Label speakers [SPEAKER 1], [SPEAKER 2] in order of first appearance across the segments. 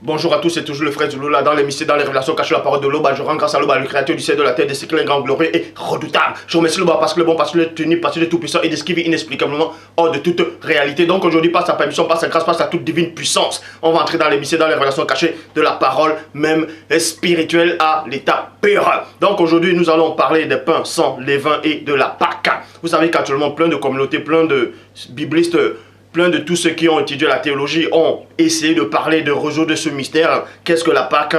[SPEAKER 1] Bonjour à tous, c'est toujours le frère Zouloula dans l'émission, dans les révélations cachées la parole de l'Oba. Je rends grâce à l'Oba, le créateur du ciel de la terre, de ce qu'il est grand, glorieux et redoutable. Je remercie l'Oba parce que le bon, parce qu'il est tenu, parce qu'il est tout puissant et de ce qui vit inexplicablement hors de toute réalité. Donc aujourd'hui, par sa permission, par sa grâce, par sa toute divine puissance, on va entrer dans l'émission, dans les révélations cachées de la parole, même spirituelle à l'état pur. Donc aujourd'hui, nous allons parler des pains sans levain et de la Pâque. Vous savez qu'actuellement, plein de communautés, plein de biblistes, plein de tous ceux qui ont étudié la théologie ont essayé de parler, de résoudre ce mystère. Qu'est-ce que la Pâque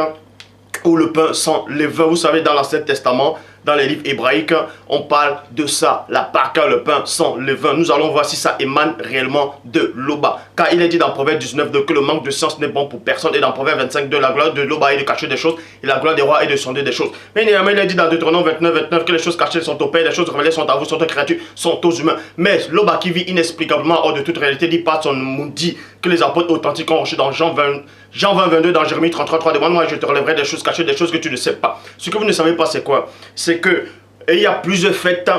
[SPEAKER 1] ou le pain sans levain? Vous savez, dans l'Ancien Testament, dans les livres hébraïques, on parle de ça, la Pâque, le pain sans levain. Nous allons voir si ça émane réellement de l'Oba. Car il est dit dans Proverbe 19 que le manque de science n'est bon pour personne. Et dans Proverbe 25 la gloire de l'Oba est de cacher des choses et la gloire des rois est de sonder des choses. Mais néanmoins, il est dit dans Deutéronome 29 que les choses cachées sont au Père, les choses révélées sont à vous, sont aux créatures, sont aux humains. Mais l'Oba qui vit inexplicablement hors de toute réalité dit par son maudit que les apôtres authentiques ont reçu dans Jean 20, 22, dans Jérémie 33, demande-moi et je te relèverai des choses cachées, des choses que tu ne sais pas. Ce que vous ne savez pas, c'est quoi? C'est que il y a plusieurs fêtes,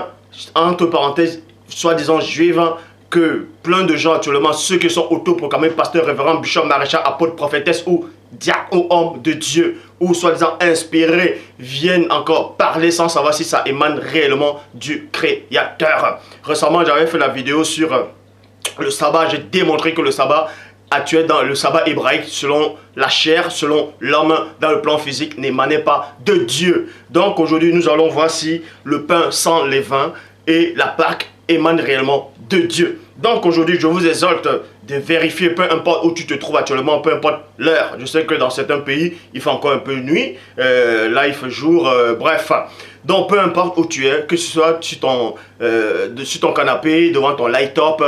[SPEAKER 1] entre parenthèses, soi-disant juives, que plein de gens actuellement, ceux qui sont autoproclamés pasteurs, révérends, bishops, maréchals, apôtres, prophétesses ou diacres ou hommes de Dieu, ou soi-disant inspirés, viennent encore parler sans savoir si ça émane réellement du Créateur. Récemment, j'avais fait la vidéo sur le sabbat. J'ai démontré que le sabbat actuel, dans le sabbat hébraïque, selon la chair, selon l'homme, dans le plan physique, n'émanait pas de Dieu. Donc aujourd'hui, nous allons voir si le pain sans levain et la Pâque émanent réellement de Dieu. Donc aujourd'hui, je vous exhorte de vérifier, peu importe où tu te trouves actuellement, peu importe l'heure. Je sais que dans certains pays, il fait encore un peu nuit, là il fait jour, bref. Donc peu importe où tu es, que ce soit sur ton canapé, devant ton light-up,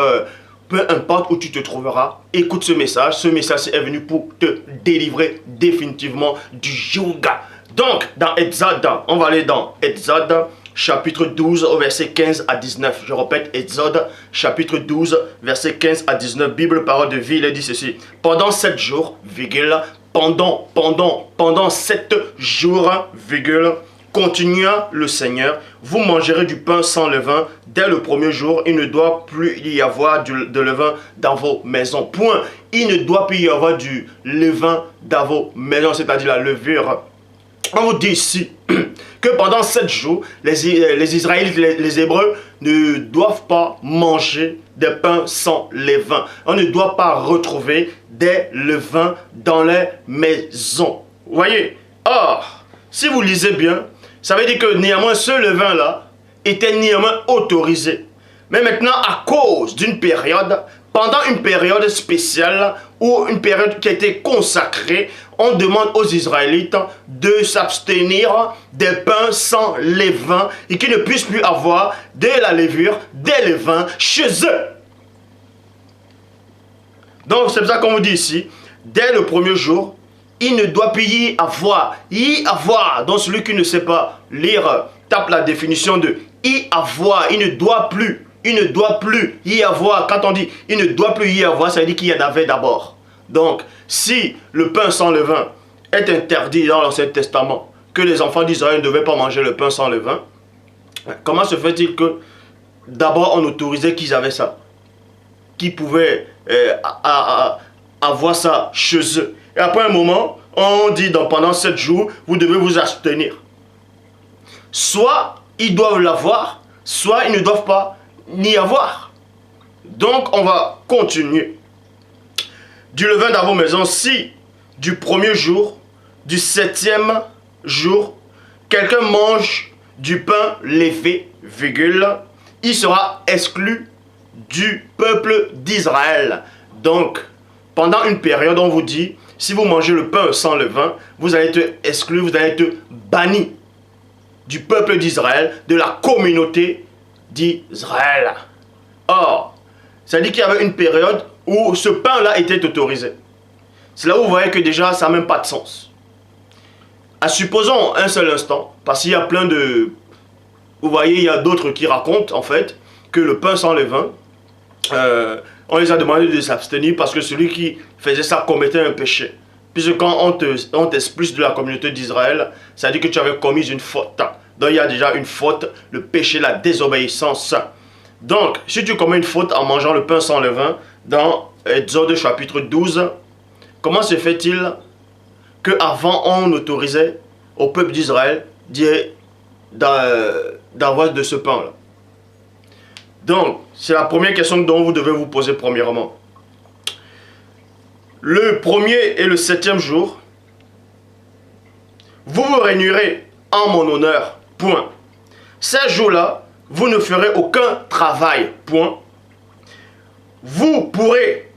[SPEAKER 1] peu importe où tu te trouveras, écoute ce message. Ce message est venu pour te délivrer définitivement du joug. Donc, dans Exode, on va aller dans Exode, chapitre 12, au verset 15 à 19. Je répète, Exode, chapitre 12, verset 15 à 19. Bible, parole de vie, il dit ceci. Pendant 7 jours, virgule, pendant 7 jours, virgule, continua le Seigneur, vous mangerez du pain sans levain. Dès le premier jour, il ne doit plus y avoir de levain dans vos maisons. Point. Il ne doit plus y avoir du levain dans vos maisons, c'est-à-dire la levure. On vous dit ici que pendant 7 jours, les Israélites, les Hébreux, ne doivent pas manger des pains sans levain. On ne doit pas retrouver des levains dans les maisons. Vous voyez? Or, si vous lisez bien, ça veut dire que néanmoins ce levain-là était néanmoins autorisé. Mais maintenant, à cause d'une période, pendant une période spéciale ou une période qui a été consacrée, on demande aux Israélites de s'abstenir des pains sans levain et qu'ils ne puissent plus avoir de la levure, des levains chez eux. Donc c'est pour ça qu'on vous dit ici, dès le premier jour, il ne doit plus y avoir. Donc celui qui ne sait pas lire, tape la définition de y avoir. Il ne doit plus y avoir. Quand on dit il ne doit plus y avoir, ça veut dire qu'il y en avait d'abord. Donc, si le pain sans levain est interdit dans l'Ancien Testament, que les enfants d'Israël ne devaient pas manger le pain sans levain, comment se fait-il que d'abord on autorisait qu'ils avaient ça, qu'ils pouvaient avoir ça chez eux? Et après un moment, on dit pendant 7 jours, vous devez vous abstenir. Soit ils doivent l'avoir, soit ils ne doivent pas n'y avoir. Donc on va continuer. Du levain dans vos maisons, si du premier jour, du 7e jour, quelqu'un mange du pain levé, virgule, il sera exclu du peuple d'Israël. Donc, pendant une période, on vous dit, si vous mangez le pain sans levain, vous allez être exclu, vous allez être banni du peuple d'Israël, de la communauté d'Israël. Or, ça dit qu'il y avait une période où ce pain-là était autorisé. C'est là où vous voyez que déjà, ça n'a même pas de sens. Supposons un seul instant, parce qu'il y a plein de... Vous voyez, il y a d'autres qui racontent, en fait, que le pain sans levain, on les a demandé de s'abstenir parce que celui qui faisait ça commettait un péché. Puisque quand on t'expulse de la communauté d'Israël, ça dit que tu avais commis une faute. Donc il y a déjà une faute, le péché, la désobéissance. Donc, si tu commets une faute en mangeant le pain sans levain, dans Exode chapitre 12, comment se fait-il qu'avant on autorisait au peuple d'Israël d'avoir de ce pain-là. Donc, c'est la première question dont vous devez vous poser premièrement. Le premier et le 7e jour, vous vous réunirez en mon honneur, point. Ces jours-là, vous ne ferez aucun travail, point. Vous pourrez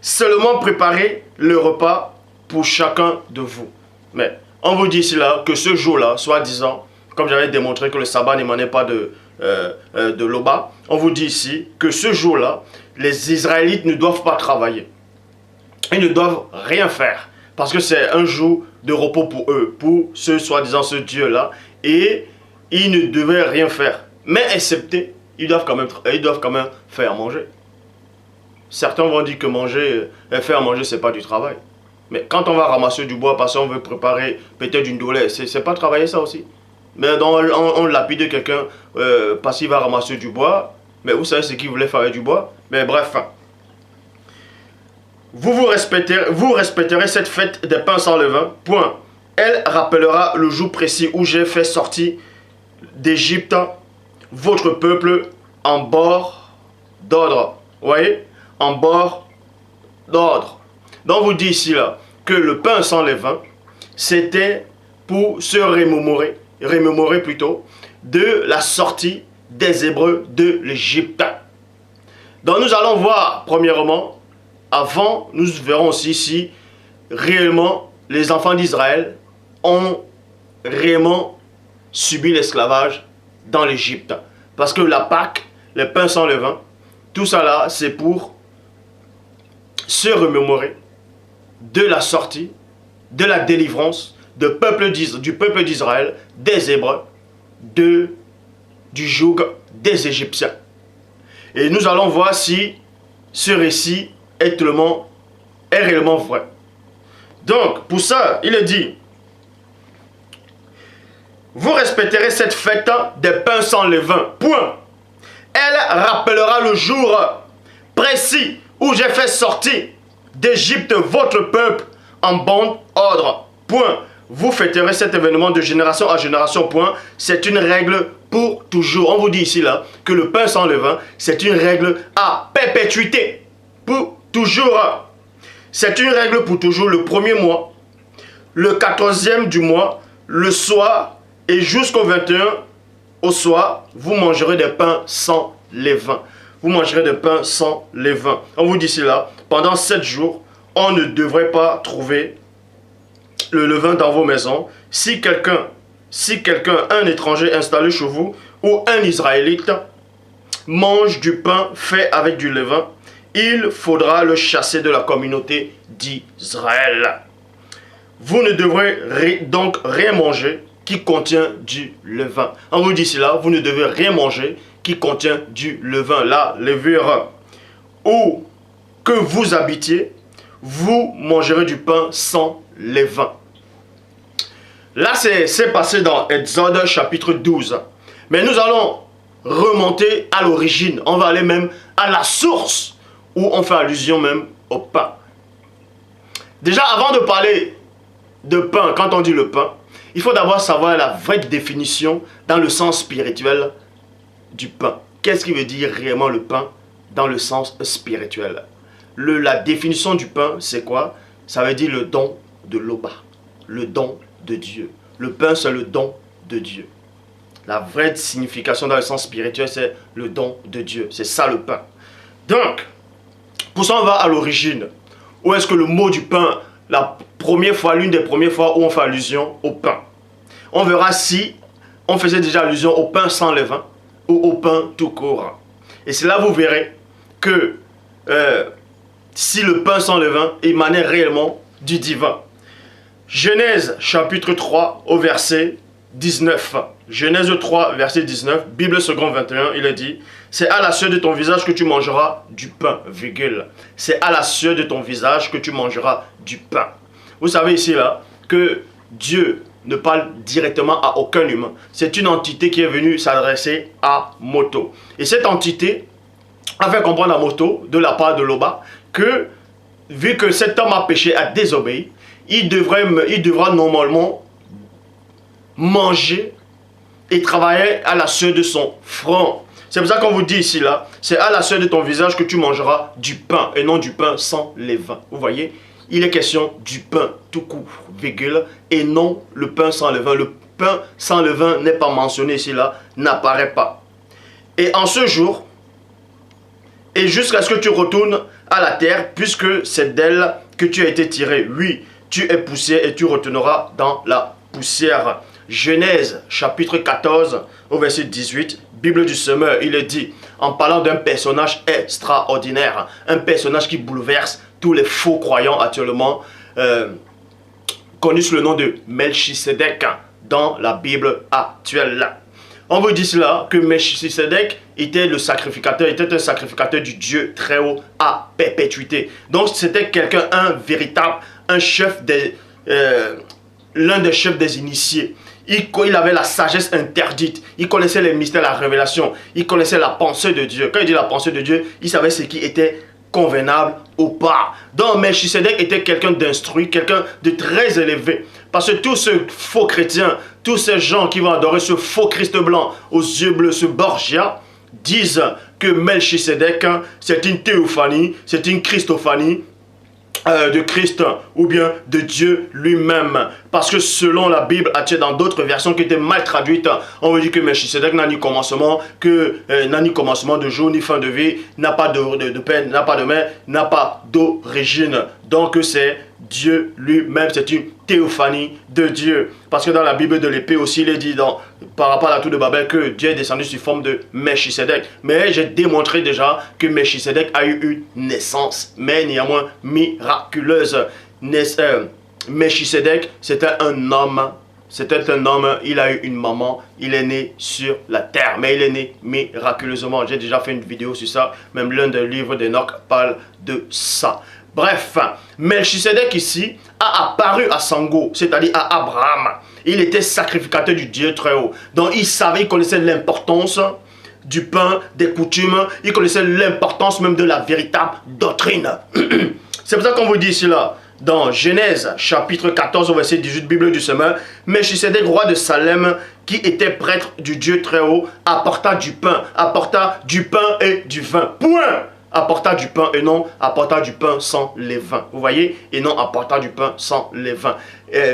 [SPEAKER 1] seulement préparer le repas pour chacun de vous. Mais on vous dit ici là que ce jour-là, soi-disant, comme j'avais démontré que le sabbat n'émanait pas de Loba, on vous dit ici que ce jour-là, les Israélites ne doivent pas travailler. Ils ne doivent rien faire. Parce que c'est un jour de repos pour eux, pour ce soi-disant ce Dieu-là. Et ils ne devaient rien faire. Mais excepté, ils doivent quand même faire manger. Certains vont dire que faire manger, c'est pas du travail. Mais quand on va ramasser du bois parce qu'on veut préparer peut-être une douleur, c'est pas travailler ça aussi. Mais on lapide quelqu'un parce qu'il va ramasser du bois. Mais vous savez ce qu'il voulait faire avec du bois. Mais bref. Vous respecterez cette fête des pains sans levain. Point. Elle rappellera le jour précis où j'ai fait sortir d'Égypte votre peuple en bord d'ordre. Vous voyez? En bord d'ordre. Donc on vous dit ici là que le pain sans levain, c'était pour se remémorer plutôt, de la sortie des Hébreux de l'Égypte. Donc nous allons voir premièrement, avant nous verrons aussi si réellement les enfants d'Israël ont réellement subi l'esclavage dans l'Égypte. Parce que la Pâque, les pains sans levain, tout ça là, c'est pour se remémorer de la sortie, de la délivrance du peuple d'Israël, des Hébreux, du joug des Égyptiens. Et nous allons voir si ce récit est réellement vrai. Donc, pour ça, il est dit, vous respecterez cette fête des pains sans levain. Point. Elle rappellera le jour précis où j'ai fait sortir d'Égypte votre peuple en bon ordre. Point. Vous fêterez cet événement de génération à génération. Point. C'est une règle pour toujours. On vous dit ici là que le pain sans levain, c'est une règle à perpétuité. Pour toujours. C'est une règle pour toujours. Le premier mois, le 14e du mois, le soir et jusqu'au 21 au soir, vous mangerez des pains sans levain. Vous mangerez des pains sans levain. On vous dit ici là, pendant 7 jours, on ne devrait pas trouver le levain dans vos maisons. Si quelqu'un, un étranger installé chez vous ou un Israélite mange du pain fait avec du levain, il faudra le chasser de la communauté d'Israël. Vous ne devrez donc rien manger qui contient du levain. On vous dit cela, vous ne devez rien manger qui contient du levain. La levure où que vous habitiez, vous mangerez du pain sans levain. Là, c'est passé dans Exode chapitre 12. Mais nous allons remonter à l'origine. On va aller même à la source où on fait allusion même au pain. Déjà, avant de parler de pain, quand on dit le pain, il faut d'abord savoir la vraie définition dans le sens spirituel du pain. Qu'est-ce qui veut dire réellement le pain dans le sens spirituel? La définition du pain, c'est quoi? Ça veut dire le don de l'Oba, le don de Dieu. Le pain, c'est le don de Dieu. La vraie signification dans le sens spirituel, c'est le don de Dieu. C'est ça le pain. Donc, pour ça, on va à l'origine. Où est-ce que le mot du pain, la première fois, l'une des premières fois où on fait allusion au pain. On verra si on faisait déjà allusion au pain sans levain ou au pain tout court. Et c'est là vous verrez que si le pain sans levain émanait réellement du divin. Genèse chapitre 3 au verset 19. Genèse 3 verset 19, Bible seconde 21, il est dit, c'est à la sueur de ton visage que tu mangeras du pain, virgule. C'est à la sueur de ton visage que tu mangeras du pain. Vous savez ici là que Dieu ne parle directement à aucun humain. C'est une entité qui est venue s'adresser à Moto. Et cette entité a fait comprendre à Moto, de la part de Loba, que vu que cet homme a péché, a désobéi, il devra normalement manger et travailler à la sueur de son front. C'est pour ça qu'on vous dit ici, là, c'est à la sueur de ton visage que tu mangeras du pain, et non du pain sans levain. Vous voyez, il est question du pain tout court, virgule, et non le pain sans levain. Le pain sans levain n'est pas mentionné ici, là, n'apparaît pas. Et en ce jour, et jusqu'à ce que tu retournes à la terre, puisque c'est d'elle que tu as été tiré. Oui, tu es poussé et tu retourneras dans la poussière. Genèse chapitre 14 au verset 18, Bible du semeur, il est dit, en parlant d'un personnage extraordinaire, un personnage qui bouleverse tous les faux croyants actuellement, connu sous le nom de Melchisedec dans la Bible actuelle. On vous dit cela, que Melchisedec était le sacrificateur, était un sacrificateur du Dieu très haut à perpétuité. Donc c'était quelqu'un, un véritable, un chef des, l'un des chefs des initiés. Il avait la sagesse interdite, il connaissait les mystères, la révélation, il connaissait la pensée de Dieu. Quand il dit la pensée de Dieu, il savait ce qui était convenable ou pas. Donc Melchisedec était quelqu'un d'instruit, quelqu'un de très élevé. Parce que tous ces faux chrétiens, tous ces gens qui vont adorer ce faux Christ blanc aux yeux bleus, ce Borgia, disent que Melchisedec, c'est une théophanie, c'est une christophanie de Christ ou bien de Dieu lui-même. Parce que selon la Bible, dans d'autres versions qui étaient mal traduites, on veut dire que Melchisedec n'a ni commencement, n'a ni commencement de jour ni fin de vie, n'a pas de peine, n'a pas de main, n'a pas d'origine. Donc c'est Dieu lui-même, c'est une théophanie de Dieu. Parce que dans la Bible de l'épée aussi, il est dit par rapport à la tour de Babel que Dieu est descendu sous forme de Melchisedec. Mais j'ai démontré déjà que Melchisedec a eu une naissance, mais néanmoins miraculeuse. Melchisedec, c'était un homme. C'était un homme, il a eu une maman, il est né sur la terre, mais il est né miraculeusement. J'ai déjà fait une vidéo sur ça, même l'un des livres d'Enoch parle de ça. Bref, Melchisedec ici a apparu à Sango, c'est-à-dire à Abraham. Il était sacrificateur du Dieu très haut. Donc il savait, il connaissait l'importance du pain, des coutumes, il connaissait l'importance même de la véritable doctrine. C'est pour ça qu'on vous dit ici là, dans Genèse chapitre 14 au verset 18, Bible du semeur, Melchisedec, roi de Salem, qui était prêtre du Dieu très haut, apporta du pain et du vin. Point! Apporta du pain et non apporta du pain sans levain. Vous voyez? Et non apporta du pain sans levain.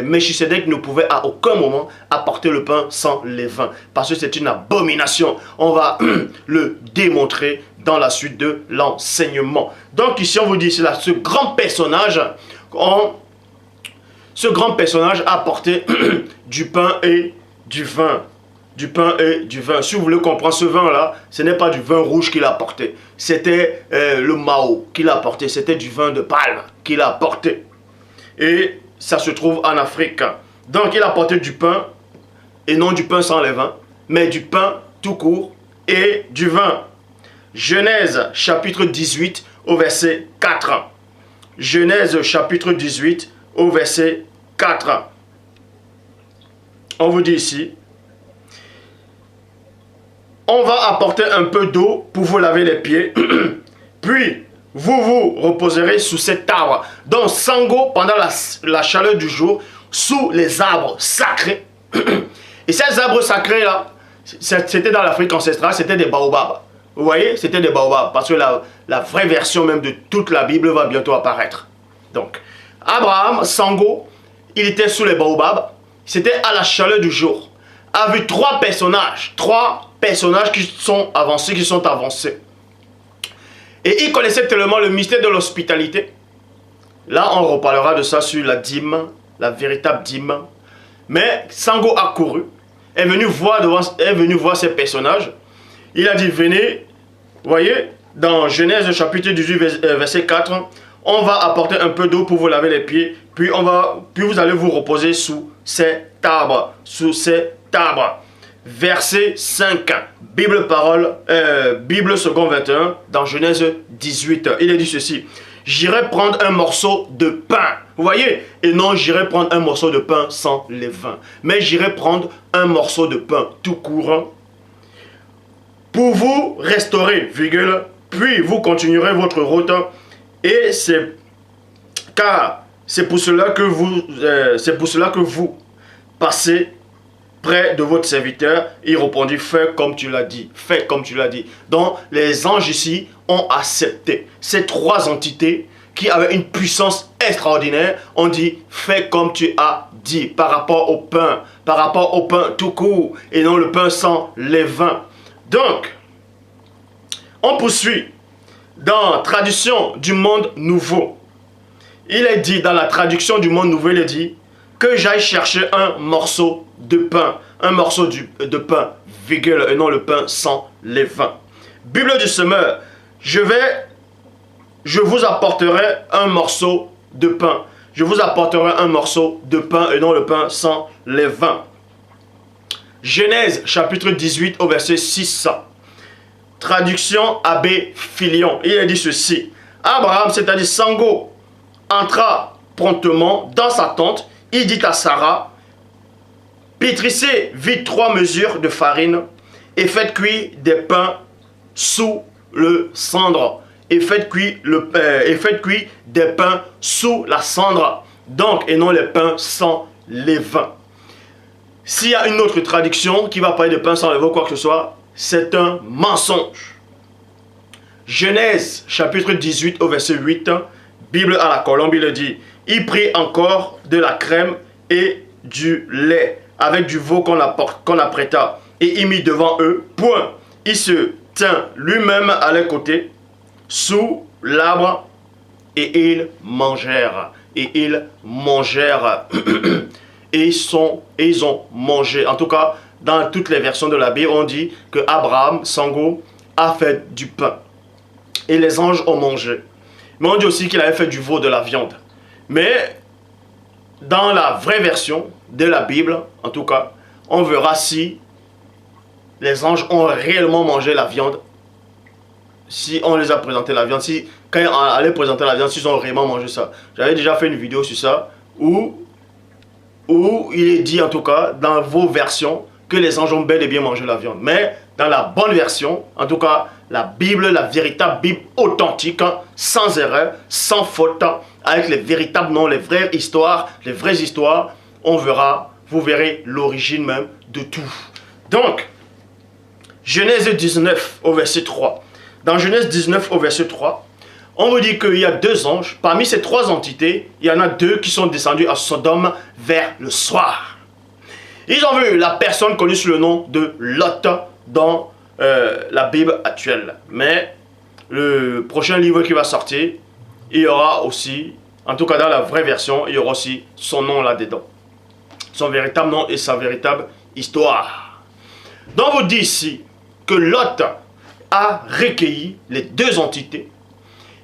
[SPEAKER 1] Melchisedec ne pouvait à aucun moment apporter le pain sans levain. Parce que c'est une abomination. On va le démontrer dans la suite de l'enseignement. Donc ici on vous dit cela. Ce grand personnage a apporté du pain et du vin. Du pain et du vin. Si vous voulez comprendre ce vin-là, ce n'est pas du vin rouge qu'il a apporté. C'était le Mao qu'il a apporté. C'était du vin de palme qu'il a apporté. Et ça se trouve en Afrique. Donc il a apporté du pain, et non du pain sans levain, mais du pain tout court et du vin. Genèse chapitre 18 au verset 4. Genèse chapitre 18 au verset 4. On vous dit ici, on va apporter un peu d'eau pour vous laver les pieds, puis vous vous reposerez sous cet arbre. Donc Sango, pendant la chaleur du jour, sous les arbres sacrés. Et ces arbres sacrés là, c'était dans l'Afrique ancestrale, c'était des baobabs. Vous voyez, c'était des baobabs, parce que la vraie version même de toute la Bible va bientôt apparaître. Donc, Abraham, Sango, il était sous les baobabs, c'était à la chaleur du jour, a vu trois personnages qui sont avancés. Et il connaissait tellement le mystère de l'hospitalité. Là, on reparlera de ça sur la dîme, la véritable dîme. Mais Sango a couru, est venu voir ces personnages. Il a dit, venez, voyez, dans Genèse chapitre 18, verset 4, on va apporter un peu d'eau pour vous laver les pieds, puis vous allez vous reposer sous cet arbre, Verset 5, Bible second 21, dans Genèse 18, il est dit ceci, j'irai prendre un morceau de pain, vous voyez, et non j'irai prendre un morceau de pain sans levain, mais j'irai prendre un morceau de pain tout courant, pour vous restaurer, virgule, puis vous continuerez votre route, et c'est car C'est pour cela que vous passez près de votre serviteur. Il répondit, fais comme tu l'as dit. Fais comme tu l'as dit. Donc, les anges ici ont accepté. Ces trois entités qui avaient une puissance extraordinaire ont dit, fais comme tu as dit par rapport au pain tout court et non le pain sans levain. Donc, on poursuit dans Traduction du Monde Nouveau. Il est dit dans la Traduction du Monde Nouveau, il est dit que j'aille chercher un morceau de pain, de pain, virgule, et non le pain sans levain. Bible du semeur, je vous apporterai un morceau de pain. Je vous apporterai un morceau de pain et non le pain sans levain. Genèse chapitre 18 au verset 6. Traduction Abbé Filion. Il est dit ceci. Abraham, c'est-à-dire Sango, entra promptement dans sa tente. Il dit à Sarah, pétrissez vite 3 mesures de farine et faites cuire des pains sous le cendre. Et faites cuire des pains sous la cendre. Donc, et non les pains sans levain. S'il y a une autre traduction qui va parler de pain sans levain ou quoi que ce soit, c'est un mensonge. Genèse chapitre 18 au verset 8, Bible à la colombe, il dit, il prit encore de la crème et du lait avec du veau qu'on apprêta et il mit devant eux, point. Il se tint lui-même à leur côté sous l'arbre et ils mangèrent. Et ils mangèrent. et ils ont mangé. En tout cas, dans toutes les versions de la Bible, on dit que Abraham, Sango, a fait du pain. Et les anges ont mangé. Mais on dit aussi qu'il avait fait du veau, de la viande. Mais dans la vraie version de la Bible, en tout cas, on verra si les anges ont réellement mangé la viande. Si on les a présenté la viande, si quand on allait présenter la viande, s'ils ont réellement mangé ça. J'avais déjà fait une vidéo sur ça où il est dit en tout cas dans vos versions que les anges ont bel et bien mangé la viande. Mais dans la bonne version, en tout cas la Bible, la véritable Bible authentique, hein, sans erreur, sans faute, avec les véritables noms, les vraies histoires, on verra, vous verrez l'origine même de tout. Donc, Genèse 19 au verset 3. Dans Genèse 19 au verset 3, on vous dit qu'il y a 2 anges. Parmi ces 3 entités, il y en a 2 qui sont descendus à Sodome vers le soir. Ils ont vu la personne connue sous le nom de Lot dans la Bible actuelle. Mais le prochain livre qui va sortir, il y aura aussi, en tout cas dans la vraie version, il y aura aussi son nom là-dedans. Son véritable nom et sa véritable histoire. Donc on vous dit ici que Lot a recueilli les 2 entités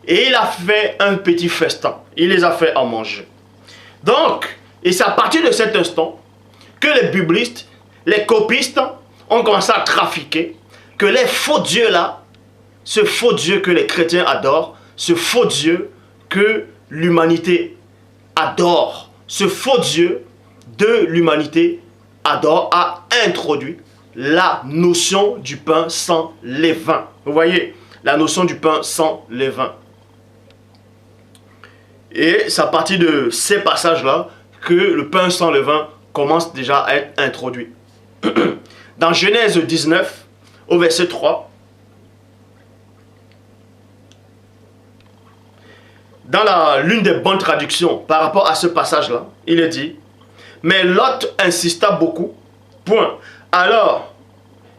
[SPEAKER 1] et il a fait un petit festin. Il les a fait à manger. Donc, et c'est à partir de cet instant que les biblistes, les copistes ont commencé à trafiquer que les faux dieux là, ce faux Dieu que les chrétiens adorent, ce faux Dieu que l'humanité adore, ce faux Dieu de l'humanité adore, a introduit la notion du pain sans levain. Vous voyez, la notion du pain sans levain. Et c'est à partir de ces passages-là que le pain sans levain commence déjà à être introduit. Dans Genèse 19, au verset 3, dans l'une des bonnes traductions par rapport à ce passage-là, il est dit, mais Lot insista beaucoup, point. Alors,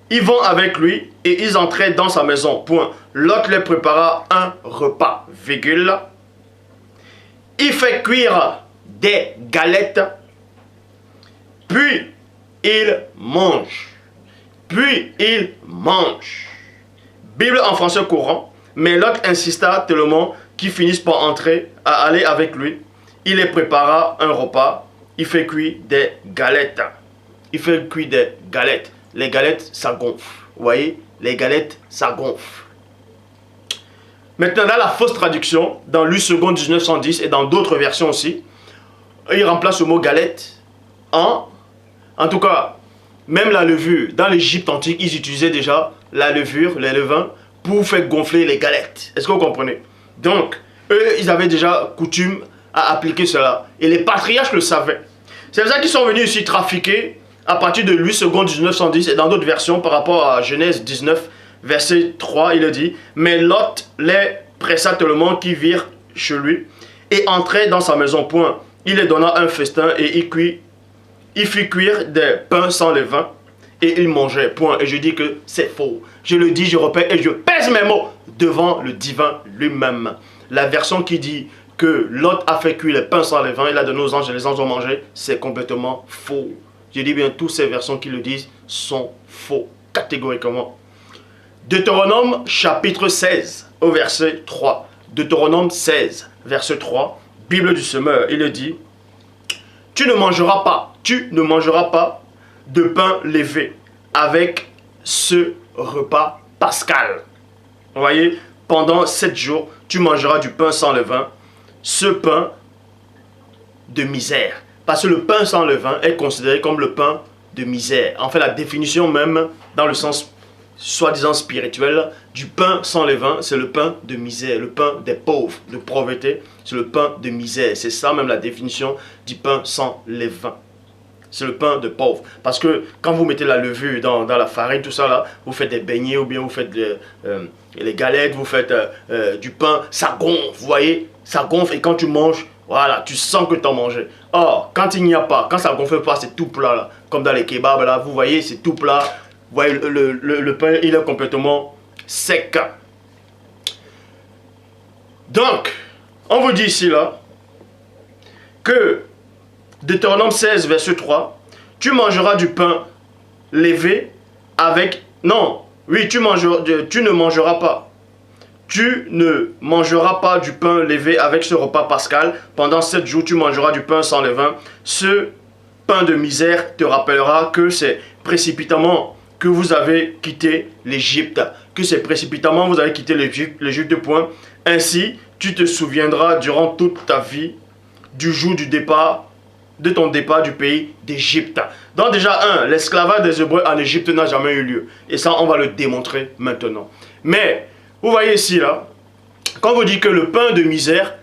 [SPEAKER 1] ils vont avec lui et ils entraient dans sa maison, point. Lot leur prépara un repas, virgule. Il fait cuire des galettes, puis il mange. Puis il mange. Bible en français courant, mais Lot insista tellement qu'ils finissent par aller avec lui. Il les prépara un repas. Il fait cuire des galettes. Il fait cuire des galettes. Les galettes, ça gonfle. Vous voyez, les galettes, ça gonfle. Maintenant, dans la fausse traduction, dans l'U2 1910 et dans d'autres versions aussi, il remplace le mot galette en tout cas, même la levure. Dans l'Égypte antique, ils utilisaient déjà la levure, les levains, pour faire gonfler les galettes. Est-ce que vous comprenez? Donc, eux, ils avaient déjà coutume à appliquer cela. Et les patriarches le savaient. C'est pour ça qu'ils sont venus ici trafiquer à partir de 8 secondes 1910 et dans d'autres versions par rapport à Genèse 19, verset 3, il dit « Mais Lot les pressa tellement qu'ils virent chez lui et entraient dans sa maison. Point. Il les donna un festin et il fit cuire des pains sans levain et il mangeait. Point. » Et je dis que c'est faux. Je le dis, je répète et je pèse mes mots devant le divin lui-même. La version qui dit que Lot a fait cuire les pains sans levain, il a donné aux anges et les anges ont mangé, c'est complètement faux. Je dis bien, toutes ces versions qui le disent sont faux, catégoriquement. Deutéronome chapitre 16, au verset 3. Deutéronome 16, verset 3, Bible du semeur, il dit « Tu ne mangeras pas de pain levé avec ce repas pascal. » Vous voyez, pendant 7 jours, tu mangeras du pain sans levain, ce pain de misère. Parce que le pain sans levain est considéré comme le pain de misère. En fait, la définition même, dans le sens soi-disant spirituel, du pain sans levain, c'est le pain de misère, le pain des pauvres, de pauvreté, c'est le pain de misère. C'est ça même la définition du pain sans levain. C'est le pain de pauvre. Parce que quand vous mettez la levure dans la farine, tout ça là, vous faites des beignets ou bien vous faites les galettes, vous faites du pain, ça gonfle, vous voyez, ça gonfle et quand tu manges, voilà, tu sens que tu as mangé. Or, quand il n'y a pas, quand ça ne gonfle pas, c'est tout plat là, comme dans les kebabs là, vous voyez, c'est tout plat. Vous voyez, le pain, il est complètement sec. Donc, on vous dit ici là, que Deutéronome 16, verset 3, tu mangeras du pain levé avec... Non, oui, tu ne mangeras pas. Tu ne mangeras pas du pain levé avec ce repas pascal. Pendant 7 jours, tu mangeras du pain sans levain. Ce pain de misère te rappellera que c'est précipitamment que vous avez quitté l'Égypte. Que c'est précipitamment vous avez quitté l'Égypte de point. Ainsi, tu te souviendras durant toute ta vie du jour du départ, de ton départ du pays d'Égypte. Donc déjà, l'esclavage des Hébreux en Égypte n'a jamais eu lieu. Et ça, on va le démontrer maintenant. Mais, vous voyez ici, là, quand on vous dit que le pain de misère,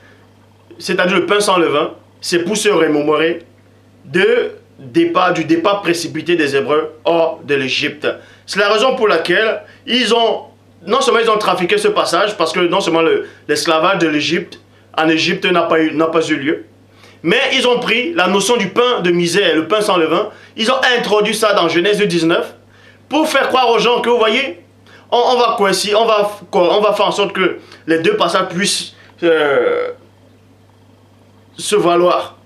[SPEAKER 1] c'est-à-dire le pain sans levain, c'est pour se remémorer du départ précipité des Hébreux hors de l'Égypte. C'est la raison pour laquelle non seulement ils ont trafiqué ce passage, parce que non seulement l'esclavage de l'Égypte, en Égypte n'a pas eu lieu, mais ils ont pris la notion du pain de misère, le pain sans levain, ils ont introduit ça dans Genèse 19 pour faire croire aux gens que, vous voyez, on va coïncider, on va faire en sorte que les deux passages puissent se valoir.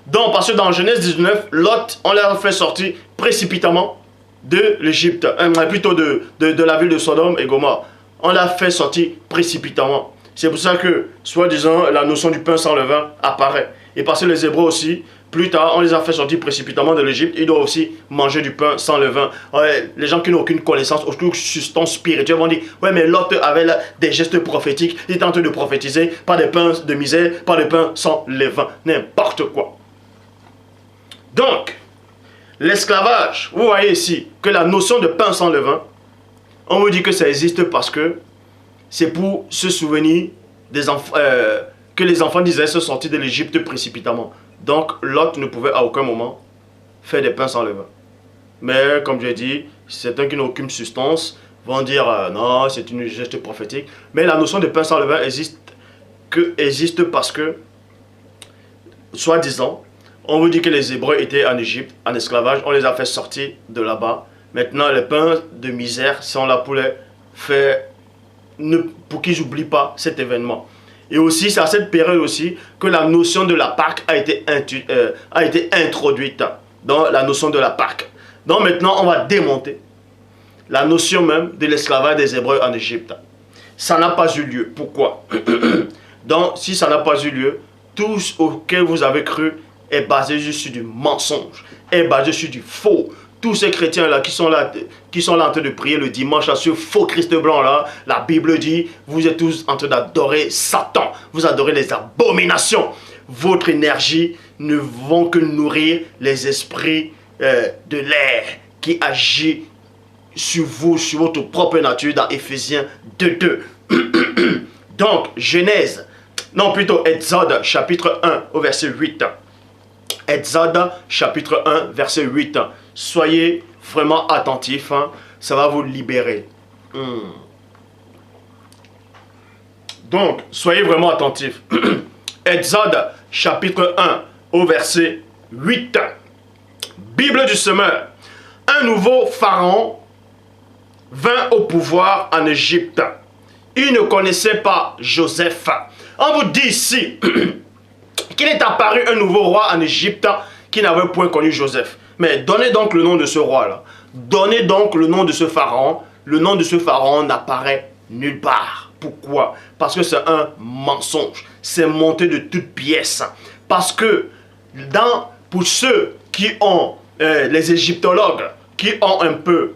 [SPEAKER 1] Donc, parce que dans Genèse 19, Lot, on l'a fait sortir précipitamment de l'Égypte, plutôt de la ville de Sodome et Gomorrhe. On l'a fait sortir précipitamment. C'est pour ça que, soi-disant, la notion du pain sans levain apparaît. Et parce que les Hébreux aussi, plus tard, on les a fait sortir précipitamment de l'Égypte, ils doivent aussi manger du pain sans levain. Ouais, les gens qui n'ont aucune connaissance, aucune substance spirituelle vont dire, ouais, mais Lot avait là des gestes prophétiques, il est en train de prophétiser, pas de pain de misère, pas de pain sans levain, n'importe quoi. Donc, l'esclavage, vous voyez ici que la notion de pain sans levain, on vous dit que ça existe parce que c'est pour se souvenir des enfants, que les enfants d'Israël sont sortis de l'Égypte précipitamment. Donc, Lot ne pouvait à aucun moment faire des pains sans levain. Mais, comme j'ai dit, certains qui n'ont aucune substance vont dire non, c'est une geste prophétique. Mais la notion de pain sans levain existe parce que, soi-disant, on vous dit que les Hébreux étaient en Égypte, en esclavage, on les a fait sortir de là-bas. Maintenant, les pains de misère sont là pour les faire, pour qu'ils n'oublient pas cet événement. Et aussi, c'est à cette période aussi que la notion de la Pâque a été introduite dans la notion de la Pâque. Donc maintenant, on va démonter la notion même de l'esclavage des Hébreux en Égypte. Ça n'a pas eu lieu. Pourquoi? Donc, si ça n'a pas eu lieu, tout ce auquel vous avez cru est basé juste sur du mensonge, est basé sur du faux. Tous ces chrétiens-là qui sont là en train de prier le dimanche à ce faux Christ blanc-là, la Bible dit, vous êtes tous en train d'adorer Satan. Vous adorez les abominations. Votre énergie ne vont que nourrir les esprits de l'air qui agissent sur vous, sur votre propre nature dans Éphésiens 2.2. Donc, Genèse Non, plutôt Exode chapitre 1 au verset 8. Exode chapitre 1 verset 8. Soyez vraiment attentifs, hein, ça va vous libérer. Donc, soyez vraiment attentifs. Exode chapitre 1 au verset 8. Bible du semeur. Un nouveau pharaon vint au pouvoir en Égypte. Il ne connaissait pas Joseph. On vous dit ici qu'il est apparu un nouveau roi en Égypte qui n'avait point connu Joseph. Mais donnez donc le nom de ce roi-là. Donnez donc le nom de ce pharaon. Le nom de ce pharaon n'apparaît nulle part. Pourquoi? Parce que c'est un mensonge. C'est monté de toutes pièces. Parce que pour ceux qui ont, les égyptologues, qui ont un peu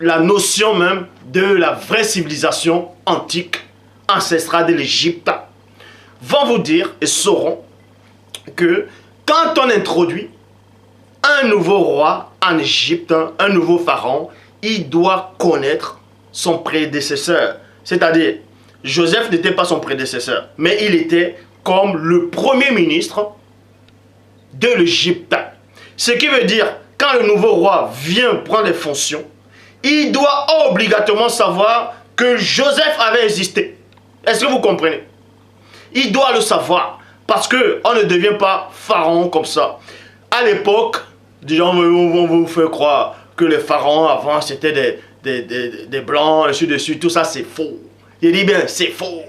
[SPEAKER 1] la notion même de la vraie civilisation antique, ancestrale de l'Égypte, vont vous dire et sauront que quand on introduit un nouveau roi en Égypte, un nouveau pharaon, il doit connaître son prédécesseur. C'est-à-dire, Joseph n'était pas son prédécesseur, mais il était comme le premier ministre de l'Égypte. Ce qui veut dire, quand le nouveau roi vient prendre les fonctions, il doit obligatoirement savoir que Joseph avait existé. Est-ce que vous comprenez? Il doit le savoir, parce qu'on ne devient pas pharaon comme ça. À l'époque, des gens vont vous faire croire que les pharaons avant c'était des blancs, ainsi de suite. Tout ça c'est faux. Il dit bien, c'est faux.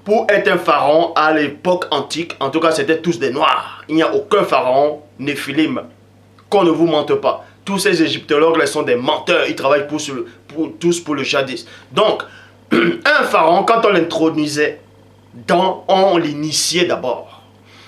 [SPEAKER 1] Pour être un pharaon à l'époque antique, en tout cas c'était tous des noirs. Il n'y a aucun pharaon néphilim. Qu'on ne vous mente pas. Tous ces égyptologues là sont des menteurs. Ils travaillent tous pour le jadis. Donc, un pharaon, quand on l'introduisait, on l'initiait d'abord.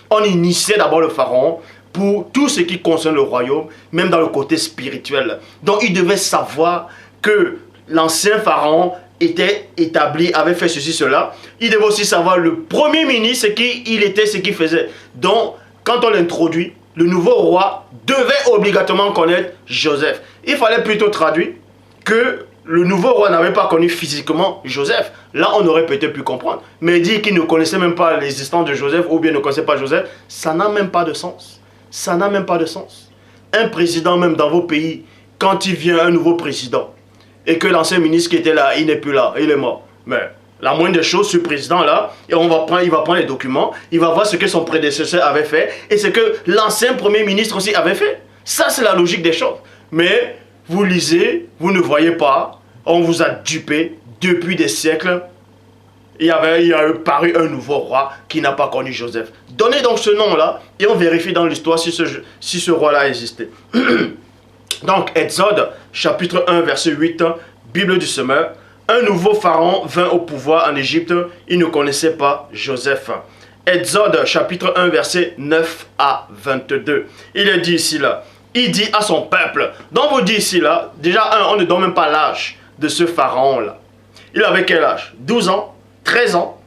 [SPEAKER 1] On initiait d'abord le pharaon pour tout ce qui concerne le royaume, même dans le côté spirituel. Donc, il devait savoir que l'ancien pharaon était établi, avait fait ceci, cela. Il devait aussi savoir le premier ministre, ce qu'il était, ce qu'il faisait. Donc, quand on l'introduit, le nouveau roi devait obligatoirement connaître Joseph. Il fallait plutôt traduire que le nouveau roi n'avait pas connu physiquement Joseph. Là, on aurait peut-être pu comprendre. Mais dire qu'il ne connaissait même pas l'existence de Joseph ou bien ne connaissait pas Joseph, ça n'a même pas de sens. Ça n'a même pas de sens. Un président, même dans vos pays, quand il vient un nouveau président, et que l'ancien ministre qui était là, il n'est plus là, il est mort. Mais la moindre des choses, ce président-là, il va prendre les documents, il va voir ce que son prédécesseur avait fait, et ce que l'ancien premier ministre aussi avait fait. Ça, c'est la logique des choses. Mais vous lisez, vous ne voyez pas, on vous a dupé depuis des siècles. Il y a paru un nouveau roi qui n'a pas connu Joseph. Donnez donc ce nom-là, et on vérifie dans l'histoire si ce roi-là existait. Donc, Exode, chapitre 1, verset 8, Bible du semeur. Un nouveau pharaon vint au pouvoir en Égypte, il ne connaissait pas Joseph. Exode, chapitre 1, verset 9 à 22. Il est dit ici, là, il dit à son peuple, donc vous dit ici, là, déjà, on ne donne même pas l'âge de ce pharaon-là. Il avait quel âge? 12 ans, 13 ans,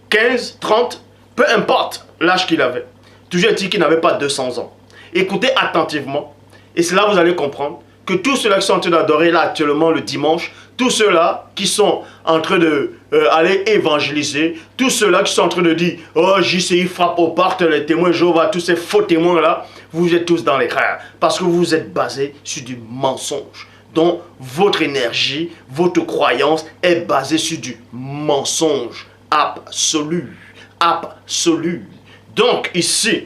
[SPEAKER 1] 15, 30, peu importe l'âge qu'il avait. Toujours dit qu'il n'avait pas 200 ans. Écoutez attentivement. Et c'est là que vous allez comprendre que tous ceux-là qui sont en train d'adorer là actuellement le dimanche, tous ceux-là qui sont en train d'aller évangéliser, tous ceux-là qui sont en train de dire « Oh, JCI frappe aux portes, les témoins Jéhovah, tous ces faux témoins-là, vous êtes tous dans les l'erreur. » Parce que vous êtes basés sur du mensonge. Donc, votre énergie, votre croyance est basée sur du mensonge absolu. Absolu. Donc, ici,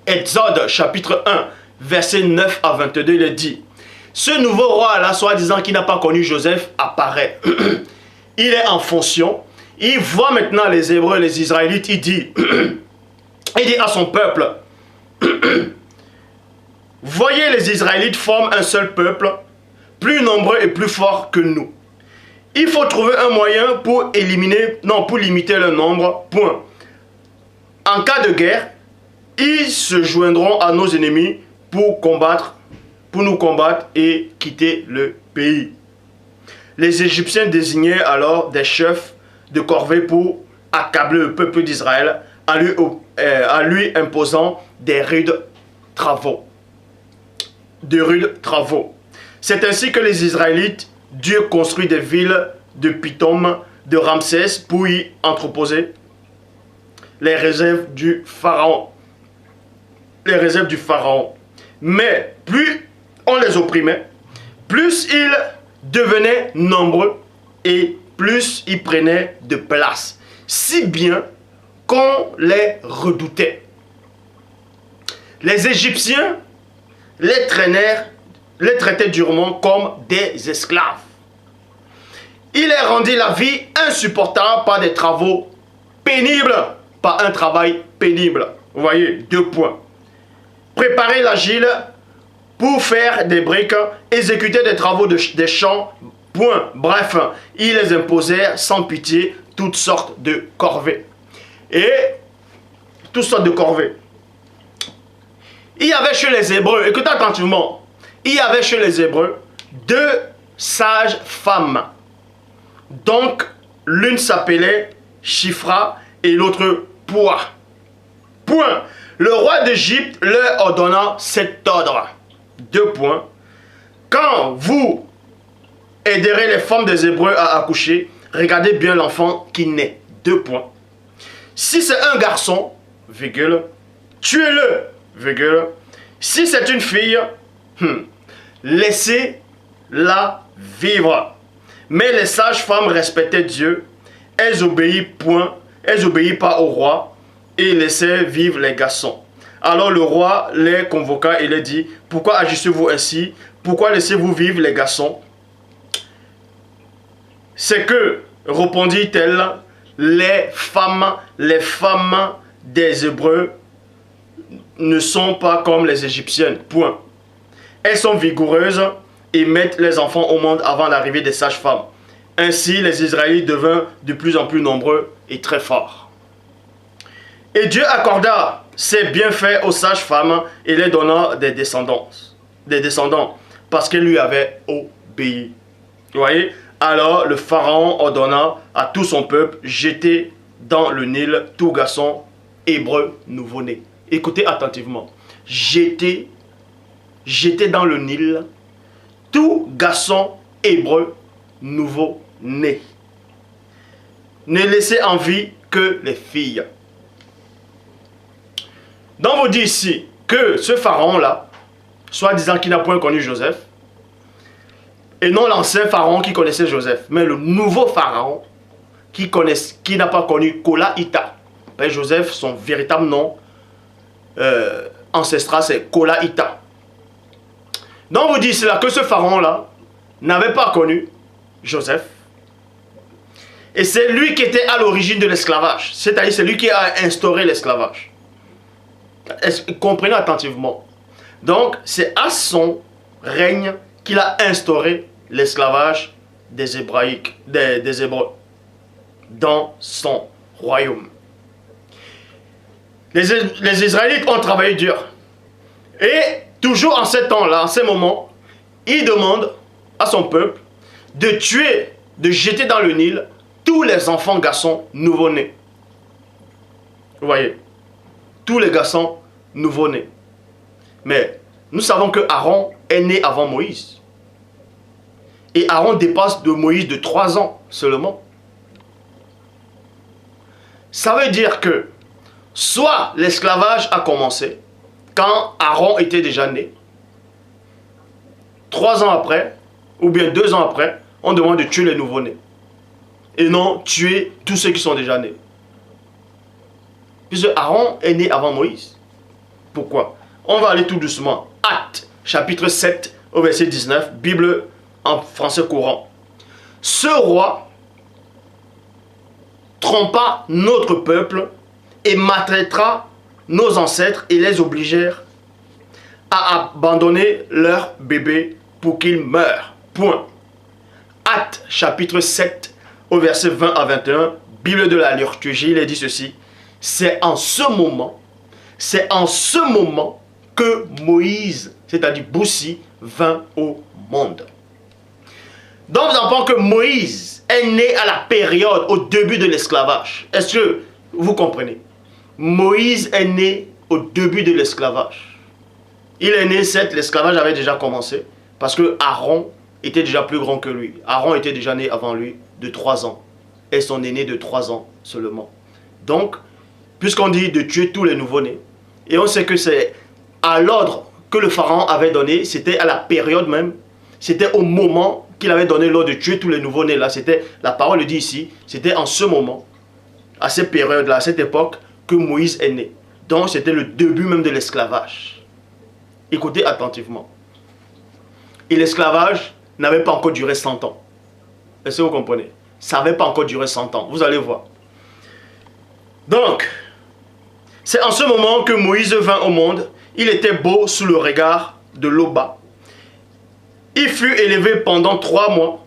[SPEAKER 1] Exode chapitre 1, verset 9 à 22, il est dit, ce nouveau roi-là, soi-disant qui n'a pas connu Joseph, apparaît. Il est en fonction. Il voit maintenant les Hébreux, les Israélites. Il dit à son peuple, voyez, les Israélites forment un seul peuple, plus nombreux et plus fort que nous. Il faut trouver un moyen pour limiter le nombre. Point. En cas de guerre, ils se joindront à nos ennemis pour nous combattre et quitter le pays. Les Égyptiens désignaient alors des chefs de corvée pour accabler le peuple d'Israël en lui imposant des rudes travaux. C'est ainsi que les Israélites durent construire des villes de Pithom de Ramsès pour y entreposer les réserves du pharaon. Les réserves du pharaon. Mais plus on les opprimait, plus ils devenaient nombreux et plus ils prenaient de place. Si bien qu'on les redoutait. Les Égyptiens les traitaient durement comme des esclaves. Il leur rendit la vie insupportable par des travaux pénibles, par un travail pénible. Vous voyez, 2 points. Préparer l'argile pour faire des briques, exécuter des travaux des champs, point. Bref, ils les imposèrent sans pitié toutes sortes de corvées. Et toutes sortes de corvées. Il y avait chez les Hébreux, écoutez attentivement, il y avait chez les Hébreux 2 sages femmes. Donc, l'une s'appelait Shifra et l'autre Poua. Point. Le roi d'Égypte leur ordonna cet ordre. 2 points. Quand vous aiderez les femmes des Hébreux à accoucher, regardez bien l'enfant qui naît. 2 points. Si c'est un garçon, virgule, tuez-le, virgule. Si c'est une fille, laissez-la vivre. Mais les sages-femmes respectaient Dieu. Elles obéissent pas au roi et laissaient vivre les garçons. Alors le roi les convoqua et les dit, pourquoi agissez-vous ainsi? Pourquoi laissez-vous vivre les garçons? C'est que, répondit-elle, les femmes des Hébreux ne sont pas comme les Égyptiennes. Point. Elles sont vigoureuses et mettent les enfants au monde avant l'arrivée des sages-femmes. Ainsi, les Israélites devinrent de plus en plus nombreux et très forts. Et Dieu accorda ses bienfaits aux sages-femmes et les donna des descendants, parce qu'elles lui avaient obéi. Vous voyez? Alors le Pharaon ordonna à tout son peuple, jeter dans le Nil tout garçon hébreu nouveau-né. Écoutez attentivement. Jeter dans le Nil tout garçon hébreu nouveau-né. Ne laissez en vie que les filles. Donc vous dit ici que ce pharaon-là, soi-disant qu'il n'a point connu Joseph, et non l'ancien pharaon qui connaissait Joseph, mais le nouveau pharaon qui n'a pas connu Kola Ita. Joseph, son véritable nom ancestral, c'est Kola Ita. Donc vous dit cela que ce pharaon-là n'avait pas connu Joseph. Et c'est lui qui était à l'origine de l'esclavage. C'est-à-dire c'est lui qui a instauré l'esclavage. Comprenez attentivement. Donc c'est à son règne qu'il a instauré l'esclavage des Hébreux dans son royaume. Les Israélites ont travaillé dur. Et toujours en ce temps-là, en ce moment, il demande à son peuple de tuer, de jeter dans le Nil tous les enfants garçons nouveau-nés. Vous voyez, tous les garçons nouveau-nés. Mais nous savons que Aaron est né avant Moïse. Et Aaron dépasse de Moïse de 3 ans seulement. Ça veut dire que soit l'esclavage a commencé quand Aaron était déjà né. 3 ans après, ou bien 2 ans après, on demande de tuer les nouveau-nés. Et non tuer tous ceux qui sont déjà nés. Puisque Aaron est né avant Moïse. Pourquoi? On va aller tout doucement. Actes, chapitre 7, au verset 19, Bible en français courant. Ce roi trompa notre peuple et maltraitera nos ancêtres et les obligèrent à abandonner leurs bébés pour qu'ils meurent. Point. Actes chapitre 7 au verset 20 à 21, Bible de la liturgie, il est dit ceci. C'est en ce moment que Moïse, c'est-à-dire Boussi, vint au monde. Donc nous apprenons que Moïse est né à la période, au début de l'esclavage. Est-ce que vous comprenez? Moïse est né au début de l'esclavage. Il est né, certes, l'esclavage avait déjà commencé, parce que Aaron était déjà plus grand que lui. Aaron était déjà né avant lui de 3 ans. et son aîné de 3 ans seulement. Donc, puisqu'on dit de tuer tous les nouveau-nés, et on sait que c'est à l'ordre que le pharaon avait donné, c'était à la période même, c'était au moment qu'il avait donné l'ordre de tuer tous les nouveau-nés. Là, c'était, la parole le dit ici, c'était en ce moment, à cette période-là, à cette époque, que Moïse est né. Donc, c'était le début même de l'esclavage. Écoutez attentivement. Et l'esclavage n'avait pas encore duré 100 ans. Est-ce que vous comprenez? Ça n'avait pas encore duré 100 ans. Vous allez voir. Donc, c'est en ce moment que Moïse vint au monde. Il était beau sous le regard de Loba. Il fut élevé pendant 3 mois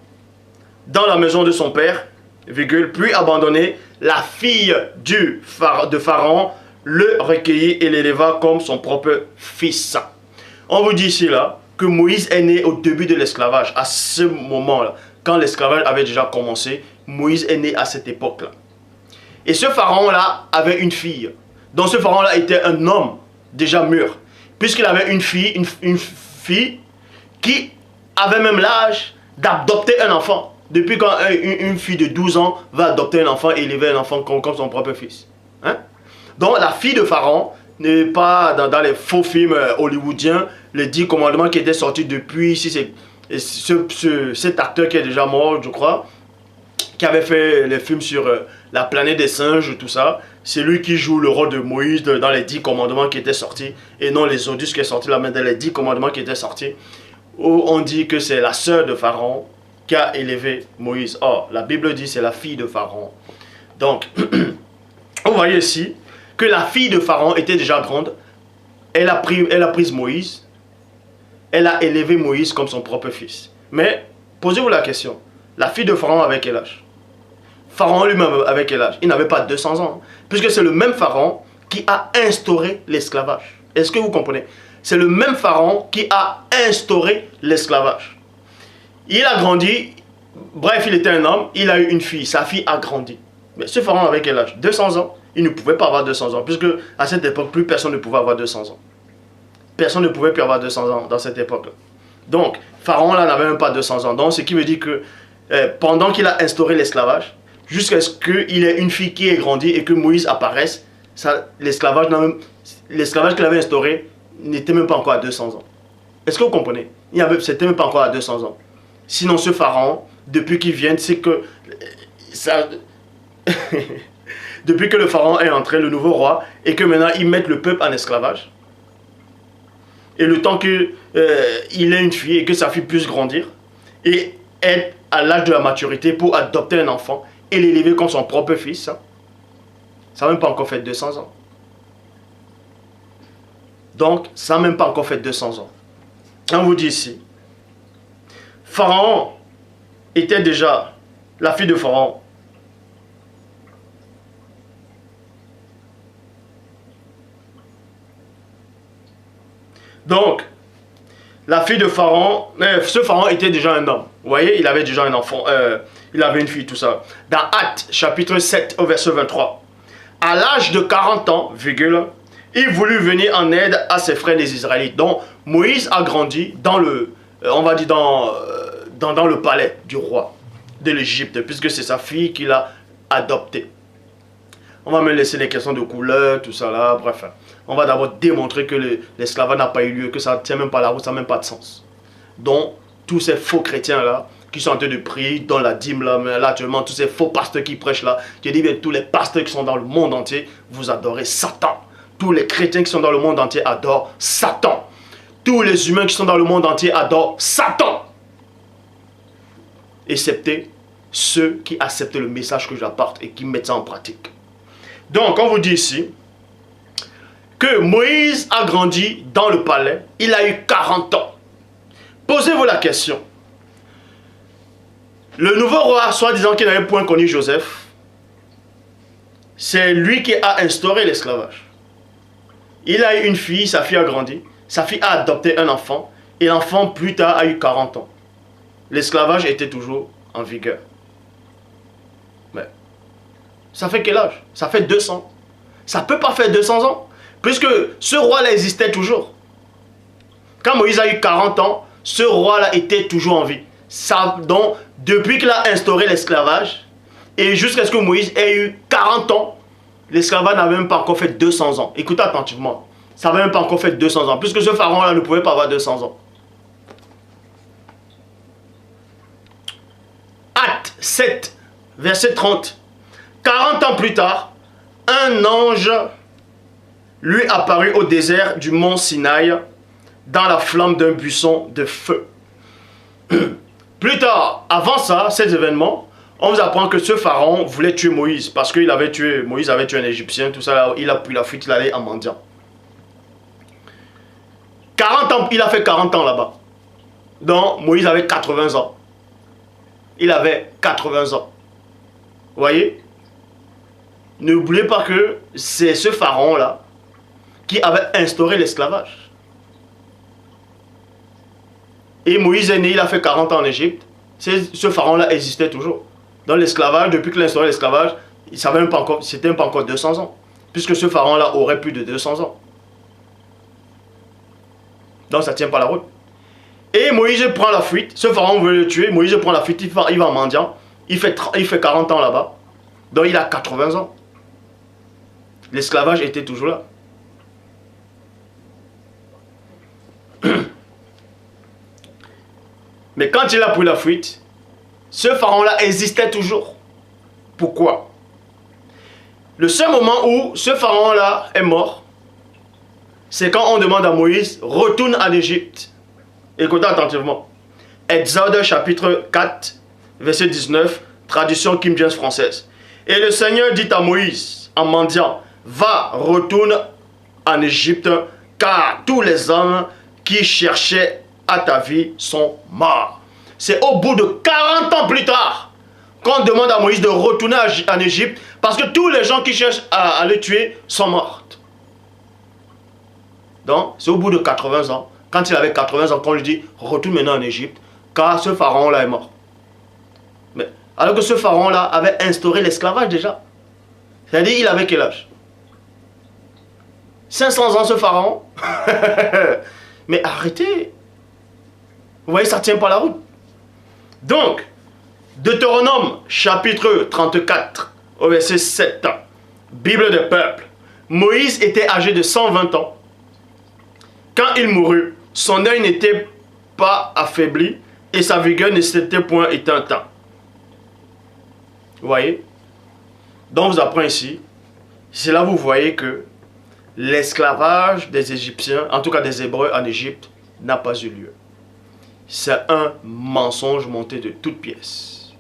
[SPEAKER 1] dans la maison de son père, puis abandonné. La fille de Pharaon le recueillit et l'éleva comme son propre fils. On vous dit ici là que Moïse est né au début de l'esclavage. À ce moment-là, quand l'esclavage avait déjà commencé, Moïse est né à cette époque-là. Et ce pharaon-là avait une fille. Donc ce pharaon-là était un homme déjà mûr. Puisqu'il avait une fille qui avait même l'âge d'adopter un enfant. Depuis quand une fille de 12 ans va adopter un enfant et élever un enfant comme son propre fils. Hein? Donc la fille de Pharaon n'est pas dans les faux films hollywoodiens, les 10 commandements qui étaient sortis depuis, ici c'est cet acteur qui est déjà mort, je crois, qui avait fait les films sur la planète des singes, tout ça. C'est lui qui joue le rôle de Moïse dans les 10 commandements qui étaient sortis, et non les Odus qui est sorti là, mais dans les 10 commandements qui étaient sortis, où on dit que c'est la sœur de Pharaon qui a élevé Moïse. Or, la Bible dit c'est la fille de Pharaon. Donc, on voyait ici que la fille de Pharaon était déjà grande. Elle a pris Moïse. Elle a élevé Moïse comme son propre fils. Mais, posez-vous la question. La fille de Pharaon avait quel âge? Pharaon lui-même avait quel âge? Il n'avait pas 200 ans. Puisque c'est le même Pharaon qui a instauré l'esclavage. Est-ce que vous comprenez? C'est le même Pharaon qui a instauré l'esclavage. Il a grandi, bref, il était un homme, il a eu une fille, sa fille a grandi. Mais ce Pharaon avait quel âge? 200 ans. Il ne pouvait pas avoir 200 ans, puisque à cette époque, plus personne ne pouvait avoir 200 ans. Personne ne pouvait plus avoir 200 ans dans cette époque-là. Donc, Pharaon là n'avait même pas 200 ans. Donc, ce qui veut dire que pendant qu'il a instauré l'esclavage, jusqu'à ce qu'il ait une fille qui ait grandi et que Moïse apparaisse, l'esclavage qu'il avait instauré n'était même pas encore à 200 ans. Est-ce que vous comprenez? C'était même pas encore à 200 ans. Sinon, ce pharaon, depuis qu'il vient, c'est que depuis que le pharaon est entré, le nouveau roi, et que maintenant ils mettent le peuple en esclavage, et le temps qu'il ait une fille et que sa fille puisse grandir, et être à l'âge de la maturité pour adopter un enfant et l'élever comme son propre fils, ça n'a même pas encore fait 200 ans. Donc, ça n'a même pas encore fait 200 ans. On vous dit ici, Pharaon était déjà la fille de Pharaon. Donc, la fille de Pharaon, ce Pharaon était déjà un homme. Vous voyez, il avait déjà un enfant, il avait une fille, tout ça. Dans Actes, chapitre 7, au verset 23. À l'âge de 40 ans, il voulut venir en aide à ses frères les Israélites. Donc, Moïse a grandi dans le, on va dire dans le palais du roi de l'Égypte, puisque c'est sa fille qu'il a adoptée. On va me laisser les questions de couleur, tout ça là, bref. On va d'abord démontrer que l'esclavage n'a pas eu lieu, que ça ne tient même pas la route, ça n'a même pas de sens. Donc, tous ces faux chrétiens là, qui sont en train de prier dans la dîme là, mais là actuellement, tous ces faux pasteurs qui prêchent là, je dis bien tous les pasteurs qui sont dans le monde entier, vous adorez Satan. Tous les chrétiens qui sont dans le monde entier adorent Satan. Tous les humains qui sont dans le monde entier adorent Satan. Excepté ceux qui acceptent le message que j'apporte et qui mettent ça en pratique. Donc, on vous dit ici que Moïse a grandi dans le palais. Il a eu 40 ans. Posez-vous la question. Le nouveau roi, soi-disant qu'il n'avait point connu Joseph, c'est lui qui a instauré l'esclavage. Il a eu une fille, sa fille a grandi. Sa fille a adopté un enfant. Et l'enfant, plus tard, a eu 40 ans. L'esclavage était toujours en vigueur. Mais ça fait quel âge? Ça fait 200. Ça ne peut pas faire 200 ans. Puisque ce roi-là existait toujours. Quand Moïse a eu 40 ans, ce roi-là était toujours en vie. Donc, depuis qu'il a instauré l'esclavage, Et jusqu'à ce que Moïse ait eu 40 ans, l'esclavage n'avait même pas encore fait 200 ans. Écoutez attentivement. Ça n'avait même pas encore fait 200 ans. Puisque ce pharaon-là ne pouvait pas avoir 200 ans. Acte 7, verset 30. 40 ans plus tard, un ange lui apparut au désert du mont Sinaï dans la flamme d'un buisson de feu. Plus tard, avant ça, ces événements, on vous apprend que ce pharaon voulait tuer Moïse parce qu'il avait tué, Moïse avait tué un Égyptien, tout ça, il a pris la fuite, il allait en mendiant. 40 ans, il a fait 40 ans là-bas. Donc, Moïse avait 80 ans. Il avait 80 ans. Vous voyez? N'oubliez pas que c'est ce pharaon-là qui avait instauré l'esclavage. Et Moïse est né, il a fait 40 ans en Égypte. Ce pharaon-là existait toujours. Dans l'esclavage, depuis qu'il a instauré l'esclavage, c'était même pas encore 200 ans. Puisque ce pharaon-là aurait plus de 200 ans. Donc ça ne tient pas la route. Et Moïse prend la fuite. Ce pharaon veut le tuer. Moïse prend la fuite, il va en mendiant. Il fait 40 ans là-bas. Donc il a 80 ans. L'esclavage était toujours là. Mais quand il a pris la fuite, ce pharaon-là existait toujours. Pourquoi? Le seul moment où ce pharaon-là est mort, c'est quand on demande à Moïse, retourne en Égypte. Écoutez attentivement. Exode chapitre 4, verset 19, traduction King James française. Et le Seigneur dit à Moïse, en mendiant, va, retourne en Égypte, car tous les hommes qui cherchaient à ta vie sont morts. C'est au bout de 40 ans plus tard qu'on demande à Moïse de retourner en Égypte, parce que tous les gens qui cherchent à le tuer sont morts. Donc, c'est au bout de 80 ans, quand il avait 80 ans, qu'on lui dit, retourne maintenant en Égypte, car ce pharaon-là est mort. Mais, alors que ce pharaon-là avait instauré l'esclavage déjà. C'est-à-dire, il avait quel âge? 500 ans ce pharaon. Mais arrêtez. Vous voyez, ça ne tient pas la route. Donc, Deutéronome chapitre 34, au verset 7, Bible des peuples. Moïse était âgé de 120 ans. Quand il mourut, son œil n'était pas affaibli et sa vigueur ne s'était point éteinte. Vous voyez? Donc, on vous apprend ici. C'est là que vous voyez que l'esclavage des Égyptiens, en tout cas des Hébreux en Égypte, n'a pas eu lieu. C'est un mensonge monté de toutes pièces.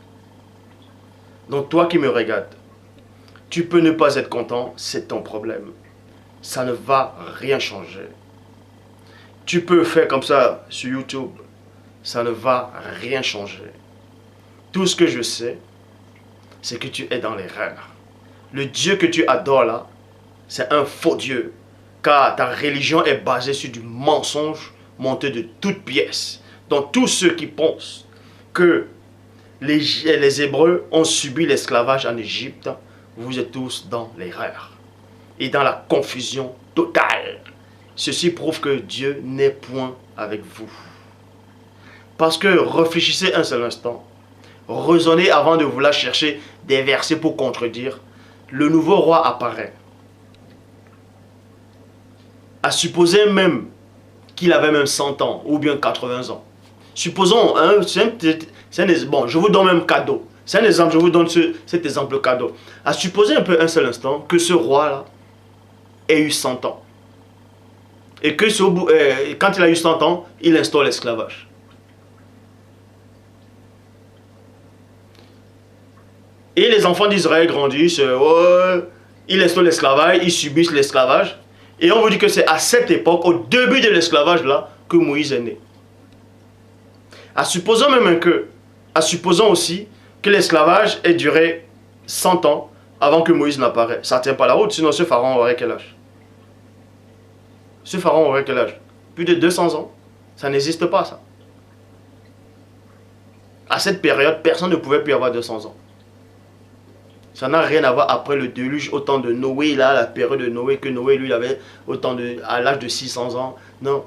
[SPEAKER 1] Donc toi qui me regardes, tu peux ne pas être content, c'est ton problème. Ça ne va rien changer. Tu peux faire comme ça sur YouTube, ça ne va rien changer. Tout ce que je sais, c'est que tu es dans l'erreur. Le Dieu que tu adores là, c'est un faux Dieu. Car ta religion est basée sur du mensonge monté de toutes pièces. Donc tous ceux qui pensent que les Hébreux ont subi l'esclavage en Égypte, vous êtes tous dans l'erreur et dans la confusion totale. Ceci prouve que Dieu n'est point avec vous. Parce que réfléchissez un seul instant, raisonnez avant de vouloir chercher des versets pour contredire. Le nouveau roi apparaît. À supposer même qu'il avait même 100 ans ou bien 80 ans. Supposons, hein, bon, je vous donne même cadeau. C'est un exemple, je vous donne cet exemple cadeau. À supposer un peu un seul instant que ce roi-là ait eu 100 ans. Et que quand il a eu 100 ans, il instaure l'esclavage. Et les enfants d'Israël grandissent, ils instaurent l'esclavage, ils subissent l'esclavage. Et on vous dit que c'est à cette époque, au début de l'esclavage là, que Moïse est né. Supposons aussi que l'esclavage ait duré 100 ans avant que Moïse n'apparaisse. Ça ne tient pas la route, sinon ce pharaon aurait quel âge? Ce pharaon aurait quel âge? Plus de 200 ans. Ça n'existe pas, ça. À cette période, personne ne pouvait plus avoir 200 ans. Ça n'a rien à voir après le déluge, au temps de Noé, là, la période de Noé, que Noé, lui, avait à l'âge de 600 ans. Non.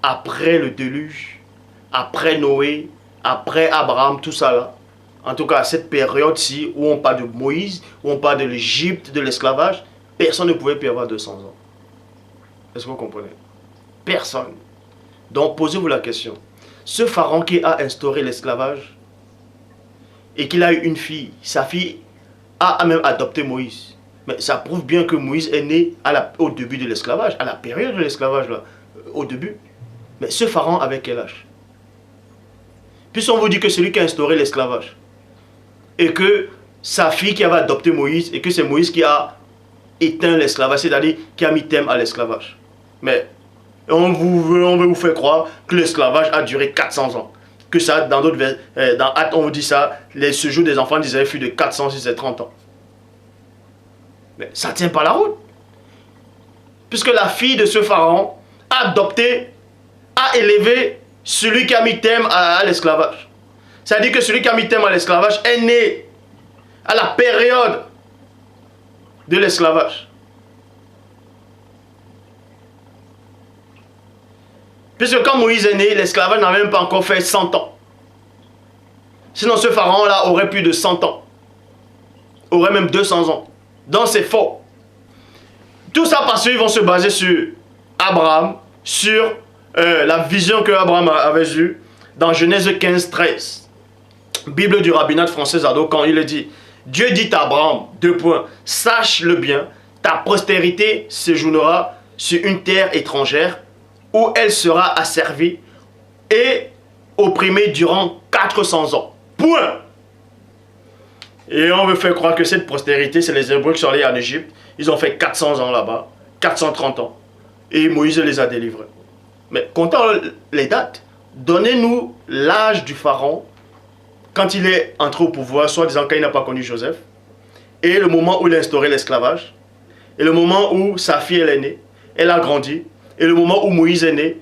[SPEAKER 1] Après le déluge, après Noé, après Abraham, tout ça là, en tout cas à cette période-ci, où on parle de Moïse, où on parle de l'Égypte, de l'esclavage, personne ne pouvait plus avoir 200 ans. Est-ce que vous comprenez? Personne. Donc posez-vous la question. Ce pharaon qui a instauré l'esclavage et qu'il a eu une fille, sa fille a même adopté Moïse. Mais ça prouve bien que Moïse est né au début de l'esclavage, à la période de l'esclavage, au début. Mais ce pharaon avait quel âge? Puisqu'on vous dit que celui qui a instauré l'esclavage, et que sa fille qui avait adopté Moïse, et que c'est Moïse qui a éteint l'esclavage, c'est-à-dire qui a mis terme à l'esclavage. Mais on veut vous faire croire que l'esclavage a duré 400 ans. Que ça, dans d'autres dans Actes, on vous dit ça, les séjours des enfants d'Israël fut de 406 et 30 ans. Mais ça ne tient pas la route. Puisque la fille de ce pharaon a adopté, a élevé celui qui a mis terme à l'esclavage. C'est-à-dire que celui qui a mis terme à l'esclavage est né à la période de l'esclavage. Puisque quand Moïse est né, l'esclavage n'a même pas encore fait 100 ans. Sinon ce pharaon-là aurait plus de 100 ans. Aurait même 200 ans. Donc c'est faux. Tout ça parce qu'ils vont se baser sur Abraham, sur la vision que Abraham avait eue dans Genèse 15, 13. Bible du rabbinat français Zado, quand il est dit, Dieu dit à Abraham, sache-le bien, ta postérité séjournera sur une terre étrangère où elle sera asservie et opprimée durant 400 ans. Point. Et on veut faire croire que cette postérité, c'est les Hébreux qui sont allés en Égypte. Ils ont fait 400 ans là-bas, 430 ans. Et Moïse les a délivrés. Mais comptons les dates. Donnez-nous l'âge du pharaon quand il est entré au pouvoir, soit disant quand il n'a pas connu Joseph, et le moment où il a instauré l'esclavage, et le moment où sa fille elle est née, elle a grandi, et le moment où Moïse est né,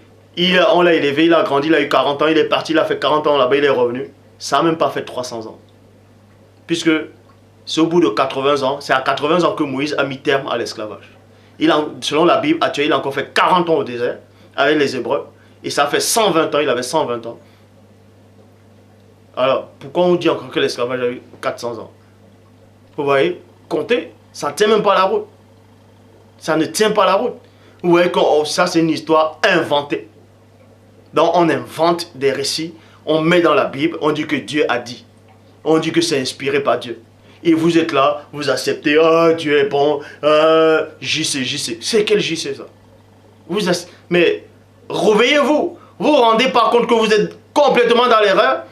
[SPEAKER 1] on l'a élevé, il a grandi, il a eu 40 ans, il est parti, il a fait 40 ans là-bas, il est revenu. Ça n'a même pas fait 300 ans. Puisque c'est au bout de 80 ans, c'est à 80 ans que Moïse a mis terme à l'esclavage. Selon la Bible, actuelle, il a encore fait 40 ans au désert avec les Hébreux. Et ça fait 120 ans, il avait 120 ans. Alors, pourquoi on dit encore que l'esclavage a eu 400 ans? Vous voyez, comptez, ça ne tient même pas la route. Ça ne tient pas la route. Vous voyez que ça, c'est une histoire inventée. Donc, on invente des récits, on met dans la Bible, on dit que Dieu a dit. On dit que c'est inspiré par Dieu. Et vous êtes là, vous acceptez, oh, Dieu est bon, JC. C'est quel JC ça? Mais réveillez-vous. Vous vous rendez pas compte que vous êtes complètement dans l'erreur?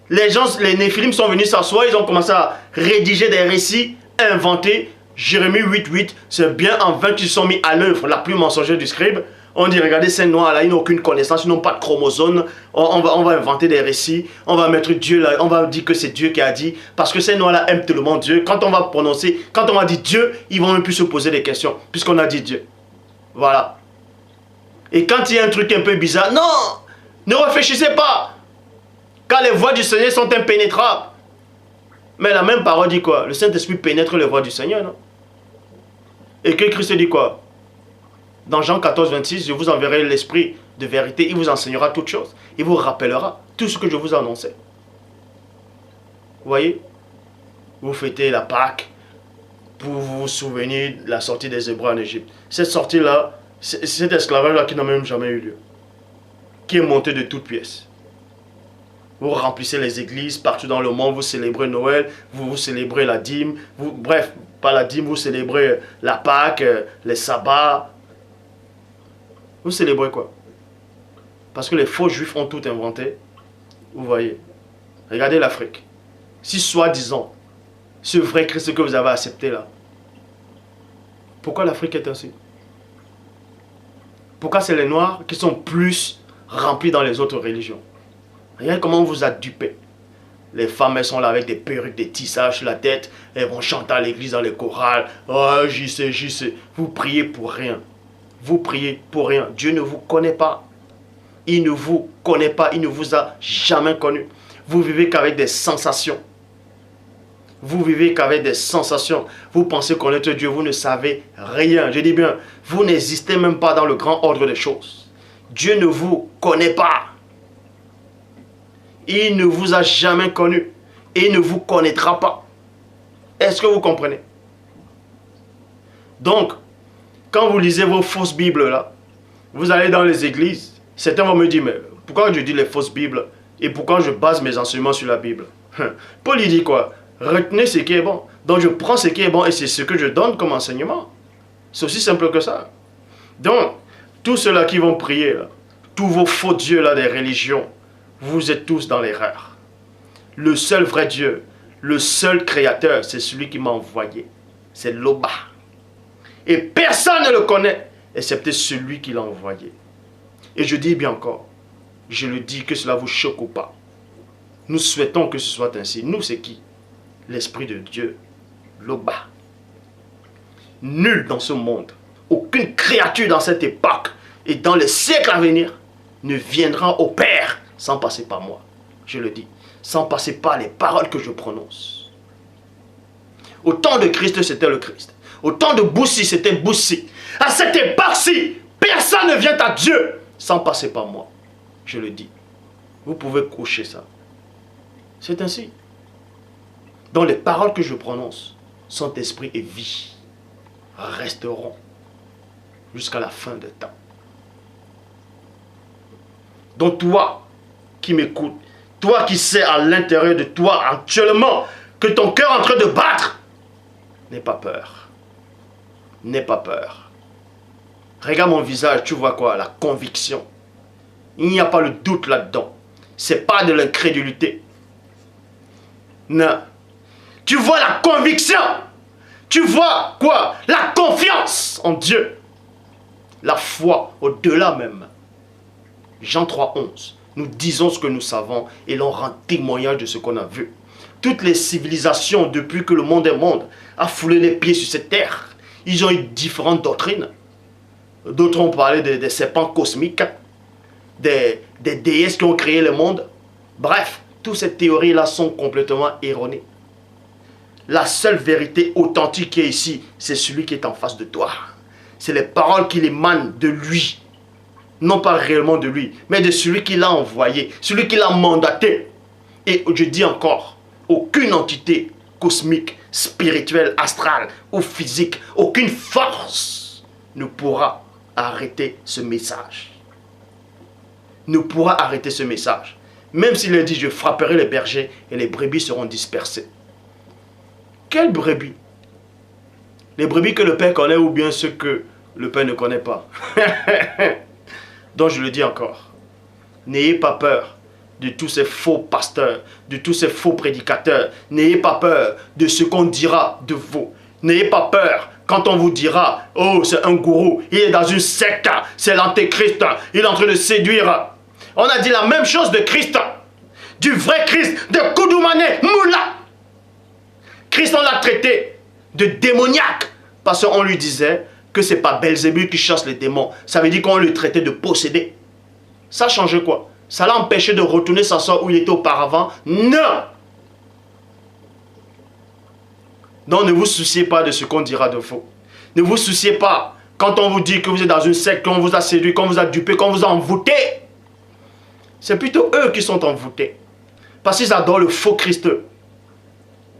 [SPEAKER 1] Les gens, les néphilim sont venus s'asseoir, ils ont commencé à rédiger des récits inventés. Jérémie 8.8, c'est bien en vain qu'ils sont mis à l'œuvre, la plume mensongère du scribe. On dit, regardez, ces noirs-là, ils n'ont aucune connaissance, ils n'ont pas de chromosomes. On va inventer des récits, on va mettre Dieu là, on va dire que c'est Dieu qui a dit. Parce que ces noirs-là aiment tellement Dieu. Quand on va prononcer, quand on va dire Dieu, ils vont même plus se poser des questions, puisqu'on a dit Dieu. Voilà. Et quand il y a un truc un peu bizarre, non, ne réfléchissez pas. Car les voies du Seigneur sont impénétrables. Mais la même parole dit quoi? Le Saint-Esprit pénètre les voies du Seigneur, non? Et que Christ dit quoi? Dans Jean 14, 26, je vous enverrai l'Esprit de vérité, il vous enseignera toutes choses. Il vous rappellera tout ce que je vous ai annoncé. Vous voyez? Vous fêtez la Pâque pour vous souvenir de la sortie des Hébreux en Égypte. Cette sortie-là, cet esclavage-là qui n'a même jamais eu lieu. Qui est monté de toutes pièces. Vous remplissez les églises partout dans le monde, vous célébrez Noël, vous célébrez la dîme, bref, pas la dîme, vous célébrez la Pâque, les sabbats. Vous célébrez quoi? Parce que les faux juifs ont tout inventé. Vous voyez. Regardez l'Afrique. Si soi-disant, ce vrai Christ que vous avez accepté là, pourquoi l'Afrique est ainsi? Pourquoi c'est les Noirs qui sont plus remplis dans les autres religions? Regardez comment on vous a dupé. Les femmes, elles sont là avec des perruques, des tissages sur la tête. Elles vont chanter à l'église dans les chorales. Oh, j'y sais. Vous priez pour rien. Vous priez pour rien. Dieu ne vous connaît pas. Il ne vous connaît pas. Il ne vous a jamais connu. Vous vivez qu'avec des sensations. Vous vivez qu'avec des sensations. Vous pensez connaître Dieu. Vous ne savez rien. Je dis bien, vous n'existez même pas dans le grand ordre des choses. Dieu ne vous connaît pas. Il ne vous a jamais connu. et ne vous connaîtra pas. Est-ce que vous comprenez? Donc, quand vous lisez vos fausses Bibles là, vous allez dans les églises, certains vont me dire, mais pourquoi je dis les fausses Bibles et pourquoi je base mes enseignements sur la Bible? Paul il dit quoi? Retenez ce qui est bon. Donc je prends ce qui est bon et c'est ce que je donne comme enseignement. C'est aussi simple que ça. Donc, tous ceux-là qui vont prier, là, tous vos faux dieux là des religions, vous êtes tous dans l'erreur. Le seul vrai Dieu, le seul créateur, c'est celui qui m'a envoyé. C'est Loba. Et personne ne le connaît, excepté celui qui l'a envoyé. Et je dis bien encore, je le dis, que cela vous choque ou pas. Nous souhaitons que ce soit ainsi. Nous, c'est qui? L'Esprit de Dieu, Loba. Nul dans ce monde, aucune créature dans cette époque et dans les siècles à venir ne viendra au Père sans passer par moi. Je le dis, sans passer par les paroles que je prononce. Au temps de Christ, c'était le Christ. Au temps de Boussi, c'était Boussi. À cette époque-ci, personne ne vient à Dieu sans passer par moi. Je le dis. Vous pouvez coucher ça. C'est ainsi. Donc les paroles que je prononce sont esprit et vie. Resteront jusqu'à la fin des temps. Donc toi qui m'écoutes, toi qui sais à l'intérieur de toi actuellement que ton cœur est en train de battre, n'aie pas peur. N'aie pas peur. Regarde mon visage, tu vois quoi? La conviction. Il n'y a pas le doute là-dedans. C'est pas de l'incrédulité. Non. Tu vois la conviction. Tu vois quoi? La confiance en Dieu. La foi au-delà même. Jean 3,11. Nous disons ce que nous savons et l'on rend témoignage de ce qu'on a vu. Toutes les civilisations, depuis que le monde est monde, a foulé les pieds sur cette terre. Ils ont eu différentes doctrines. D'autres ont parlé des serpents cosmiques, des déesses qui ont créé le monde. Bref, toutes ces théories-là sont complètement erronées. La seule vérité authentique qui est ici, c'est celui qui est en face de toi. C'est les paroles qui émanent de lui. Non pas réellement de lui, mais de celui qui l'a envoyé, celui qui l'a mandaté. Et je dis encore, aucune entité cosmique, spirituelle, astrale ou physique, aucune force ne pourra arrêter ce message. Ne pourra arrêter ce message. Même s'il est dit, je frapperai les bergers et les brebis seront dispersées. Quelles brebis? Les brebis que le Père connaît ou bien ceux que le Père ne connaît pas? Donc je le dis encore, n'ayez pas peur de tous ces faux pasteurs, de tous ces faux prédicateurs. N'ayez pas peur de ce qu'on dira de vous. N'ayez pas peur quand on vous dira, oh c'est un gourou, il est dans une secte, c'est l'antéchrist, il est en train de séduire. On a dit la même chose de Christ, du vrai Christ, de Koudoumane Moula. Christ on l'a traité de démoniaque parce qu'on lui disait que c'est pas Belzébul qui chasse les démons. Ça veut dire qu'on le traitait de possédé. Ça change quoi? Ça l'a empêché de retourner s'asseoir où il était auparavant? Non! Donc ne vous souciez pas de ce qu'on dira de vous. Ne vous souciez pas quand on vous dit que vous êtes dans une secte, qu'on vous a séduit, qu'on vous a dupé, qu'on vous a envoûté. C'est plutôt eux qui sont envoûtés. Parce qu'ils adorent le faux Christ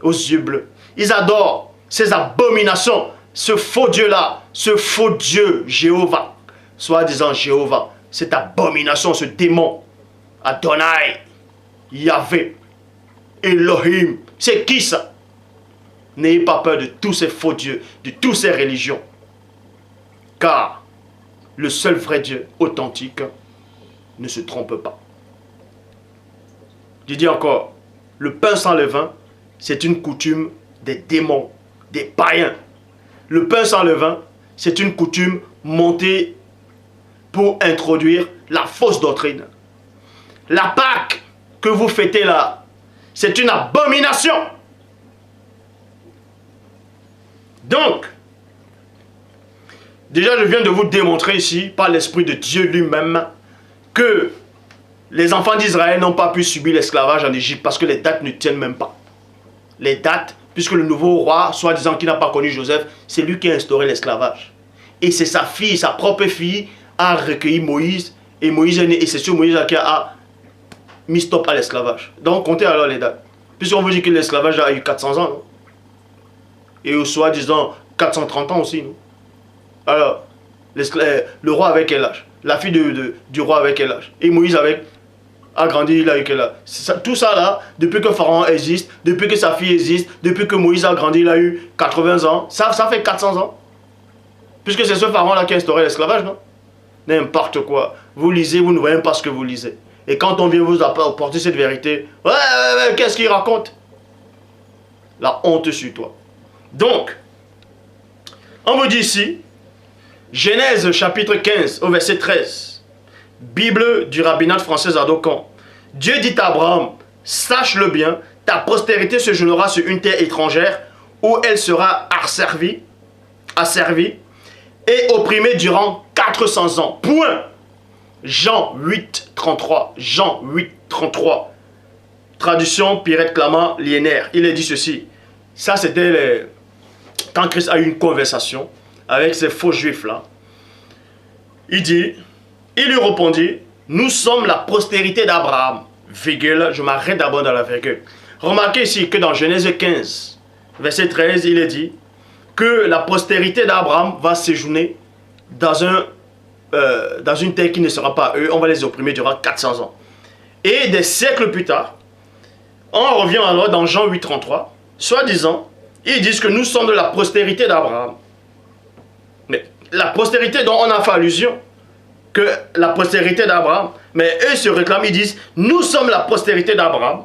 [SPEAKER 1] aux yeux bleus. Ils adorent ces abominations. Ce faux Dieu-là, ce faux Dieu, Jéhovah, soi-disant Jéhovah, cette abomination, ce démon, Adonai, Yahvé, Elohim, c'est qui ça? N'ayez pas peur de tous ces faux dieux, de toutes ces religions. Car le seul vrai Dieu authentique ne se trompe pas. Je dis encore, le pain sans levain, c'est une coutume des démons, des païens. Le pain sans levain, c'est une coutume montée pour introduire la fausse doctrine. La Pâque que vous fêtez là, c'est une abomination. Donc, déjà je viens de vous démontrer ici, par l'Esprit de Dieu lui-même, que les enfants d'Israël n'ont pas pu subir l'esclavage en Égypte parce que les dates ne tiennent même pas. Les dates, puisque le nouveau roi, soi-disant qui n'a pas connu Joseph, c'est lui qui a instauré l'esclavage. Et c'est sa fille, sa propre fille, a recueilli Moïse, et Moïse est né, et c'est sur Moïse qui a mis stop à l'esclavage. Donc comptez alors les dates. Puisqu'on vous dit que l'esclavage a eu 400 ans, non? Et au soi-disant 430 ans aussi, non? Alors, le roi avec quel âge? La fille du roi avec quel âge? Et Moïse a grandi, il a eu quel âge? Tout ça là, depuis que Pharaon existe, depuis que sa fille existe, depuis que Moïse a grandi, il a eu 80 ans. Ça fait 400 ans. Puisque c'est ce Pharaon là qui a instauré l'esclavage, non? N'importe quoi. Vous lisez, vous ne voyez pas ce que vous lisez. Et quand on vient vous apporter cette vérité, ouais, qu'est-ce qu'il raconte? La honte sur toi. Donc, on vous dit ici, Genèse chapitre 15 au verset 13, Bible du rabbinat français Adocan. Dieu dit à Abraham, sache-le bien, ta postérité se jeûnera sur une terre étrangère où elle sera asservie et opprimée durant 400 ans. Point. Jean 8, 33. Jean 8, 33. Traduction Pirette Clama Liénaire. Il est dit ceci. Ça, c'était quand Christ a eu une conversation avec ces faux juifs là. Il lui répondit, nous sommes la postérité d'Abraham. Virgule, je m'arrête d'abord dans la virgule. Remarquez ici que dans Genèse 15, verset 13, il est dit que la postérité d'Abraham va séjourner dans une terre qui ne sera pas eux, on va les opprimer durant 400 ans. Et des siècles plus tard, on revient alors dans Jean 8, 33, soi-disant, ils disent que nous sommes de la postérité d'Abraham. Mais la postérité dont on a fait allusion, que la postérité d'Abraham, mais eux se réclament, ils disent, nous sommes la postérité d'Abraham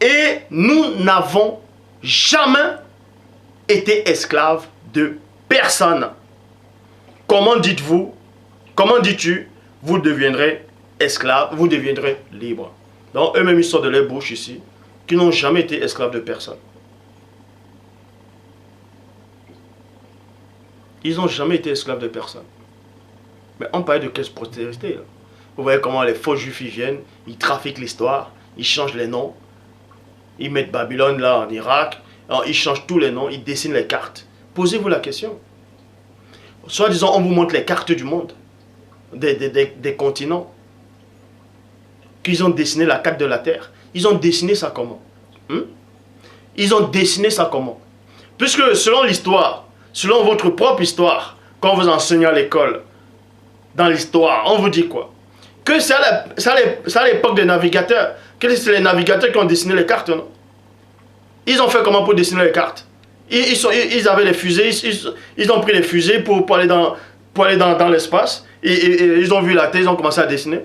[SPEAKER 1] et nous n'avons jamais été esclaves de personne. Comment dites-vous, comment dis-tu, vous deviendrez esclaves, vous deviendrez libres. Donc eux-mêmes ils sortent de leur bouche ici, qui n'ont jamais été esclaves de personne. Ils n'ont jamais été esclaves de personne. Mais on parlait de quelle postérité là? Vous voyez comment les faux juifs ils viennent, ils trafiquent l'histoire, ils changent les noms, ils mettent Babylone là en Irak, alors, ils changent tous les noms, ils dessinent les cartes. Posez-vous la question. Soit disant on vous montre les cartes du monde, des continents, qu'ils ont dessiné la carte de la terre. Ils ont dessiné ça comment? Ils ont dessiné ça comment? Puisque selon l'histoire, selon votre propre histoire, quand vous enseignez à l'école, dans l'histoire, on vous dit quoi? Que c'est à l'époque des navigateurs, que c'est les navigateurs qui ont dessiné les cartes, non? Ils ont fait comment pour dessiner les cartes? Ils avaient les fusées, ils ont pris les fusées pour aller dans l'espace, et ils ont vu la Terre, ils ont commencé à dessiner.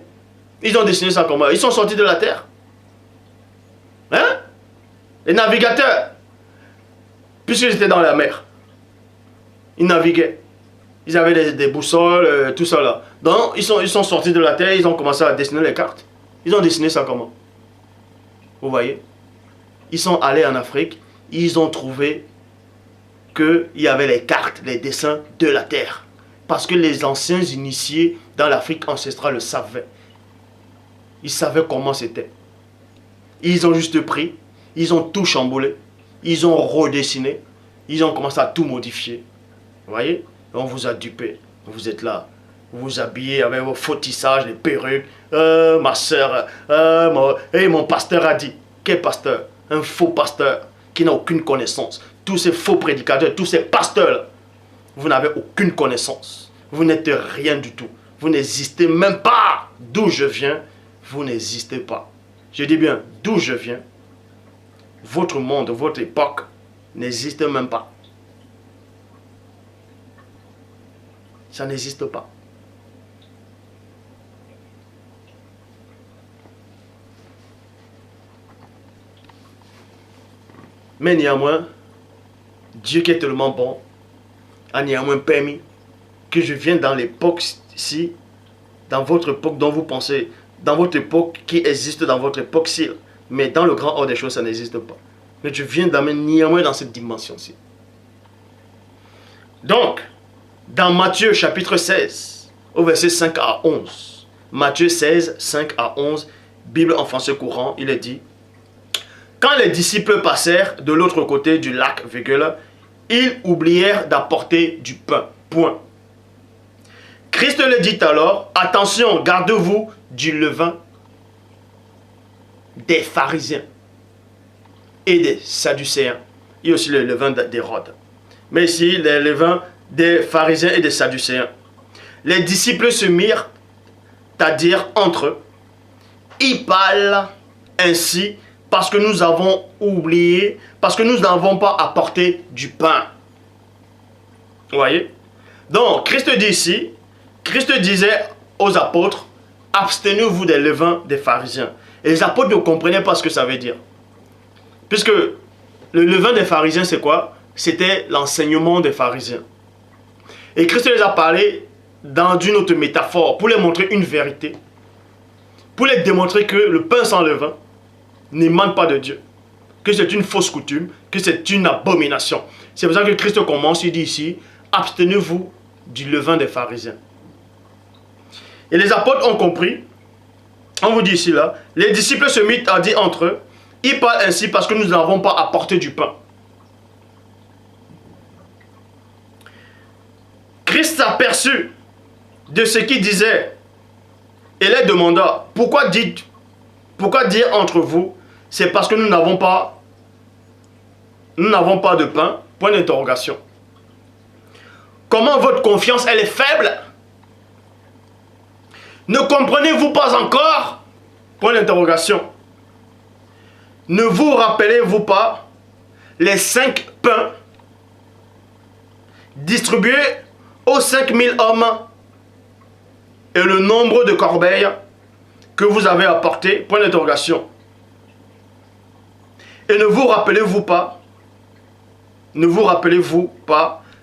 [SPEAKER 1] Ils ont dessiné ça comment? Ils sont sortis de la Terre. Hein? Les navigateurs, puisqu'ils étaient dans la mer, ils naviguaient. Ils avaient des boussoles, tout ça là. Donc, ils sont sortis de la Terre, ils ont commencé à dessiner les cartes. Ils ont dessiné ça comment? Vous voyez? Ils sont allés en Afrique, ils ont trouvé qu'il y avait les cartes, les dessins de la Terre. Parce que les anciens initiés dans l'Afrique ancestrale le savaient. Ils savaient comment c'était. Ils ont juste pris, ils ont tout chamboulé, ils ont redessiné, ils ont commencé à tout modifier. Vous voyez? On vous a dupé. Vous êtes là. Vous vous habillez avec vos faux tissages, les perruques. Ma soeur, mon pasteur a dit. Quel pasteur? Un faux pasteur qui n'a aucune connaissance. Tous ces faux prédicateurs, tous ces pasteurs-là, vous n'avez aucune connaissance. Vous n'êtes rien du tout. Vous n'existez même pas. D'où je viens, vous n'existez pas. Je dis bien, d'où je viens, votre monde, votre époque n'existe même pas. Ça n'existe pas. Mais néanmoins, Dieu qui est tellement bon, a néanmoins permis que je vienne dans l'époque-ci, dans votre époque dont vous pensez, dans votre époque qui existe dans votre époque-ci, mais dans le grand ordre des choses, ça n'existe pas. Mais je viens d'amener néanmoins dans cette dimension-ci. Donc, dans Matthieu chapitre 16, au verset 5 à 11, Matthieu 16, 5 à 11, Bible en français courant, il est dit: quand les disciples passèrent de l'autre côté du lac, ils oublièrent d'apporter du pain. Point. Christ leur dit alors: attention, gardez-vous du levain des pharisiens. et des Sadducéens. Il y a aussi le levain d'Hérode. Mais ici, le levain des pharisiens et des Sadducéens. Les disciples se mirent à dire entre eux, ils parlent ainsi parce que nous avons oublié, parce que nous n'avons pas apporté du pain. Vous voyez? Donc, Christ dit ici, Christ disait aux apôtres, abstenez-vous des levains des pharisiens. Et les apôtres ne comprenaient pas ce que ça veut dire. Puisque le levain des pharisiens, c'est quoi? C'était l'enseignement des pharisiens. Et Christ les a parlé dans une autre métaphore pour les montrer une vérité. Pour les démontrer que le pain sans levain n'émane pas de Dieu. Que c'est une fausse coutume, que c'est une abomination. C'est pour ça que Christ commence, il dit ici, abstenez-vous du levain des pharisiens. Et les apôtres ont compris, on vous dit ici là, les disciples se mirent à dire entre eux, ils parlent ainsi parce que nous n'avons pas apporté du pain. Christ s'aperçut de ce qu'ils disaient et les demanda, pourquoi dire entre vous, c'est parce que nous n'avons pas de pain, point d'interrogation. Comment votre confiance, elle est faible? Ne comprenez-vous pas encore? Point d'interrogation. Ne vous rappelez-vous pas les 5 pains distribués aux 5000 hommes et le nombre de corbeilles que vous avez apporté? Point d'interrogation. Et ne vous rappelez-vous pas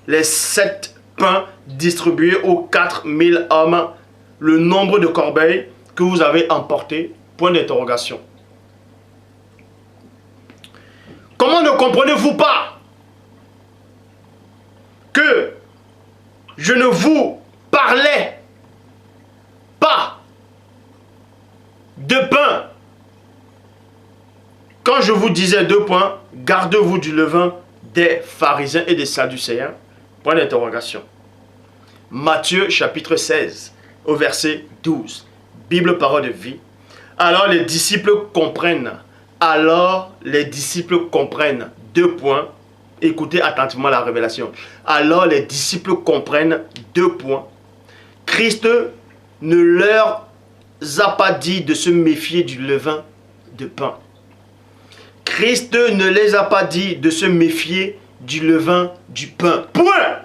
[SPEAKER 1] les 7 pains distribués aux 4000 hommes, le nombre de corbeilles que vous avez emporté? Point d'interrogation. Comment ne comprenez-vous pas que je ne vous parlais pas de pain quand je vous disais 2 points, gardez-vous du levain des pharisiens et des sadducéens? Point d'interrogation. Matthieu chapitre 16 au verset 12. Bible parole de vie. Alors les disciples comprennent. 2 points. Écoutez attentivement la révélation. Alors les disciples comprennent 2 points. Christ ne leur a pas dit de se méfier du levain de pain. Christ ne les a pas dit de se méfier du levain du pain. Point.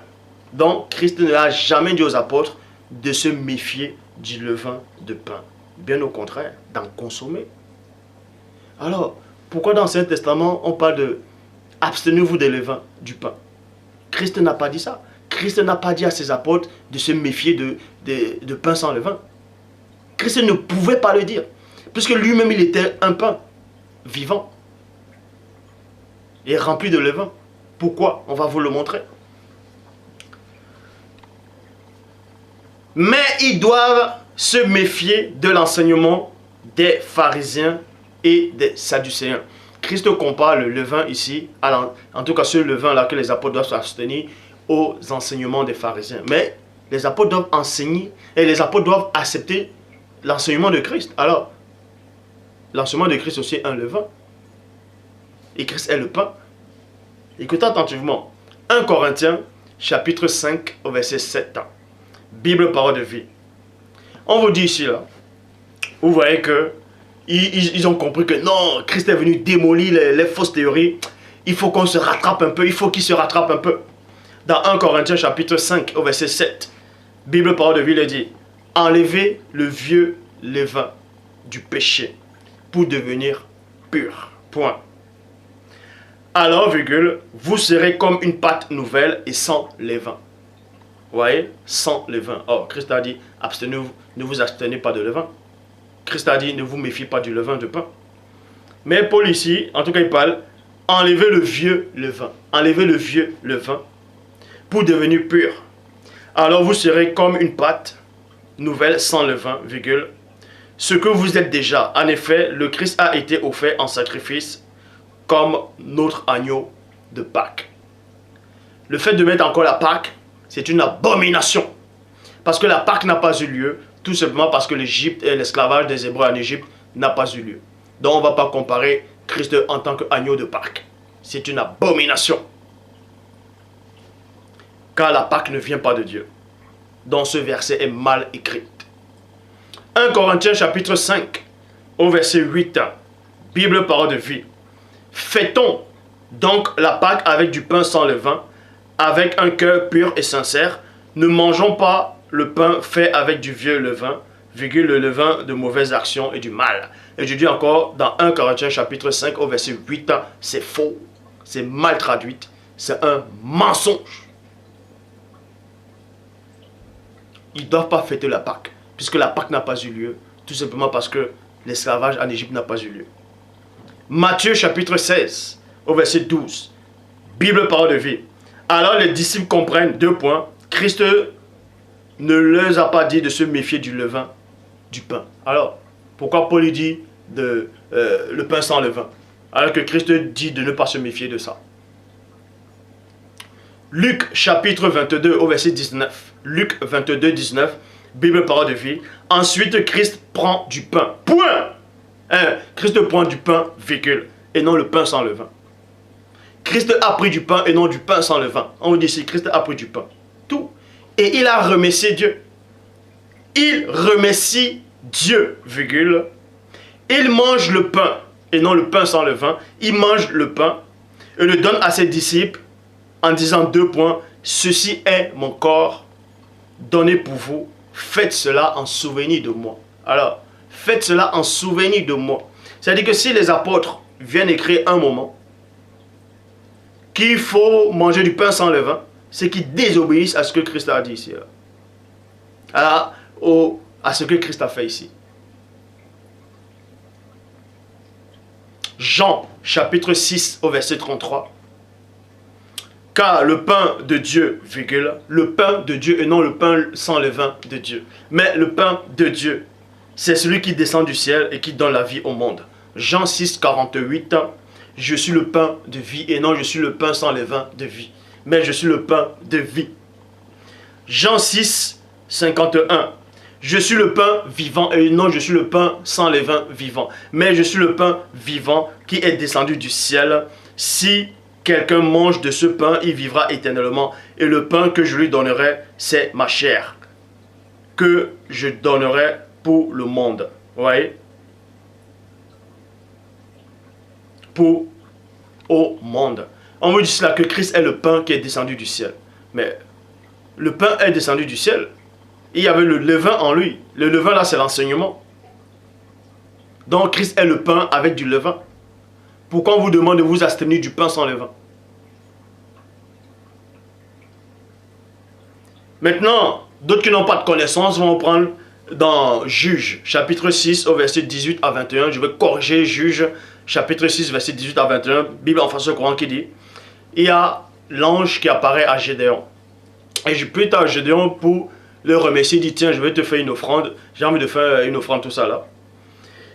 [SPEAKER 1] Donc Christ ne a jamais dit aux apôtres de se méfier du levain de pain. Bien au contraire, d'en consommer. Alors, pourquoi dans l'Ancien Testament, on parle de abstenez-vous des levains du pain? Christ n'a pas dit ça. Christ n'a pas dit à ses apôtres de se méfier de pain sans levain. Christ ne pouvait pas le dire. Puisque lui-même, il était un pain vivant et rempli de levain. Pourquoi? On va vous le montrer. Mais ils doivent se méfier de l'enseignement des pharisiens et des sadducéens. Christ compare le levain ici, en tout cas ce levain-là que les apôtres doivent s'abstenir, aux enseignements des pharisiens. Mais les apôtres doivent enseigner et les apôtres doivent accepter l'enseignement de Christ. Alors, l'enseignement de Christ aussi est un levain. Et Christ est le pain. Écoutez attentivement. 1 Corinthiens, chapitre 5, au verset 7. Bible, parole de vie. On vous dit ici, là, vous voyez que ils ont compris que non, Christ est venu démolir les fausses théories. Il faut qu'on se rattrape un peu, il faut qu'il se rattrape un peu. Dans 1 Corinthiens, chapitre 5, au verset 7, Bible, parole de vie, il dit, enlevez le vieux levain du péché pour devenir pur. Point. Alors, virgule, vous serez comme une pâte nouvelle et sans levain. Vous voyez? Sans levain. Or, Christ a dit, abstenez-vous, ne vous abstenez pas de levain. Christ a dit, ne vous méfiez pas du levain de pain. Mais Paul ici, en tout cas, il parle, enlevez le vieux levain. Enlevez le vieux levain pour devenir pur. Alors, vous serez comme une pâte nouvelle sans levain, virgule, ce que vous êtes déjà. En effet, le Christ a été offert en sacrifice comme notre agneau de Pâques. Le fait de mettre encore la Pâque, c'est une abomination. Parce que la Pâque n'a pas eu lieu, tout simplement parce que l'Égypte et l'esclavage des Hébreux en Égypte n'a pas eu lieu. Donc on ne va pas comparer Christ en tant qu'agneau de Pâques. C'est une abomination. Car la Pâque ne vient pas de Dieu. Donc ce verset est mal écrit. 1 Corinthiens chapitre 5, au verset 8. Bible, parole de vie. Fêtons donc la Pâque avec du pain sans levain, avec un cœur pur et sincère. Ne mangeons pas le pain fait avec du vieux levain, virgule, le levain de mauvaises actions et du mal. Et je dis encore dans 1 Corinthiens chapitre 5 au verset 8, c'est faux, c'est mal traduit, c'est un mensonge. Ils ne doivent pas fêter la Pâque, puisque la Pâque n'a pas eu lieu, tout simplement parce que l'esclavage en Égypte n'a pas eu lieu. Matthieu chapitre 16 au verset 12, Bible, parole de vie. Alors les disciples comprennent, 2 points, Christ ne leur a pas dit de se méfier du levain, du pain. Alors, pourquoi Paul dit le pain sans levain, alors que Christ dit de ne pas se méfier de ça? Luc chapitre 22 au verset 19. Luc 22, 19, Bible, parole de vie. Ensuite, Christ prend du pain. Point. Christ prend du pain, virgule, et non le pain sans levain. Christ a pris du pain et non du pain sans levain. On dit ici, Christ a pris du pain. Tout. Et il a remercié Dieu. Il remercie Dieu, virgule. Il mange le pain et non le pain sans levain. Il mange le pain et le donne à ses disciples en disant 2 points. Ceci est mon corps donné pour vous. Faites cela en souvenir de moi. Alors, faites cela en souvenir de moi. C'est-à-dire que si les apôtres viennent écrire un moment qu'il faut manger du pain sans levain, c'est qu'ils désobéissent à ce que Christ a dit ici. À ce que Christ a fait ici. Jean chapitre 6 au verset 33. Car le pain de Dieu, virgule, le pain de Dieu et non le pain sans levain de Dieu. Mais le pain de Dieu, c'est celui qui descend du ciel et qui donne la vie au monde. Jean 6, 48. Je suis le pain de vie et non je suis le pain sans levain de vie. Mais je suis le pain de vie. Jean 6, 51. Je suis le pain vivant et non je suis le pain sans levain vivant. Mais je suis le pain vivant qui est descendu du ciel. Si quelqu'un mange de ce pain, il vivra éternellement. Et le pain que je lui donnerai, c'est ma chair, que je donnerai pour le monde. Vous voyez? Pour au monde. On vous dit cela que Christ est le pain qui est descendu du ciel. Mais le pain est descendu du ciel. Il y avait le levain en lui. Le levain là, c'est l'enseignement. Donc Christ est le pain avec du levain. Pourquoi on vous demande de vous abstenir du pain sans levain? Maintenant, d'autres qui n'ont pas de connaissance vont prendre dans Juge, chapitre 6, au verset 18 à 21. Je vais corriger Juge, chapitre 6, verset 18 à 21. Bible en français courant qui dit, il y a l'ange qui apparaît à Gédéon. Et je prie à Gédéon pour le remercier. Il dit, tiens, je vais te faire une offrande. J'ai envie de faire une offrande, tout ça là.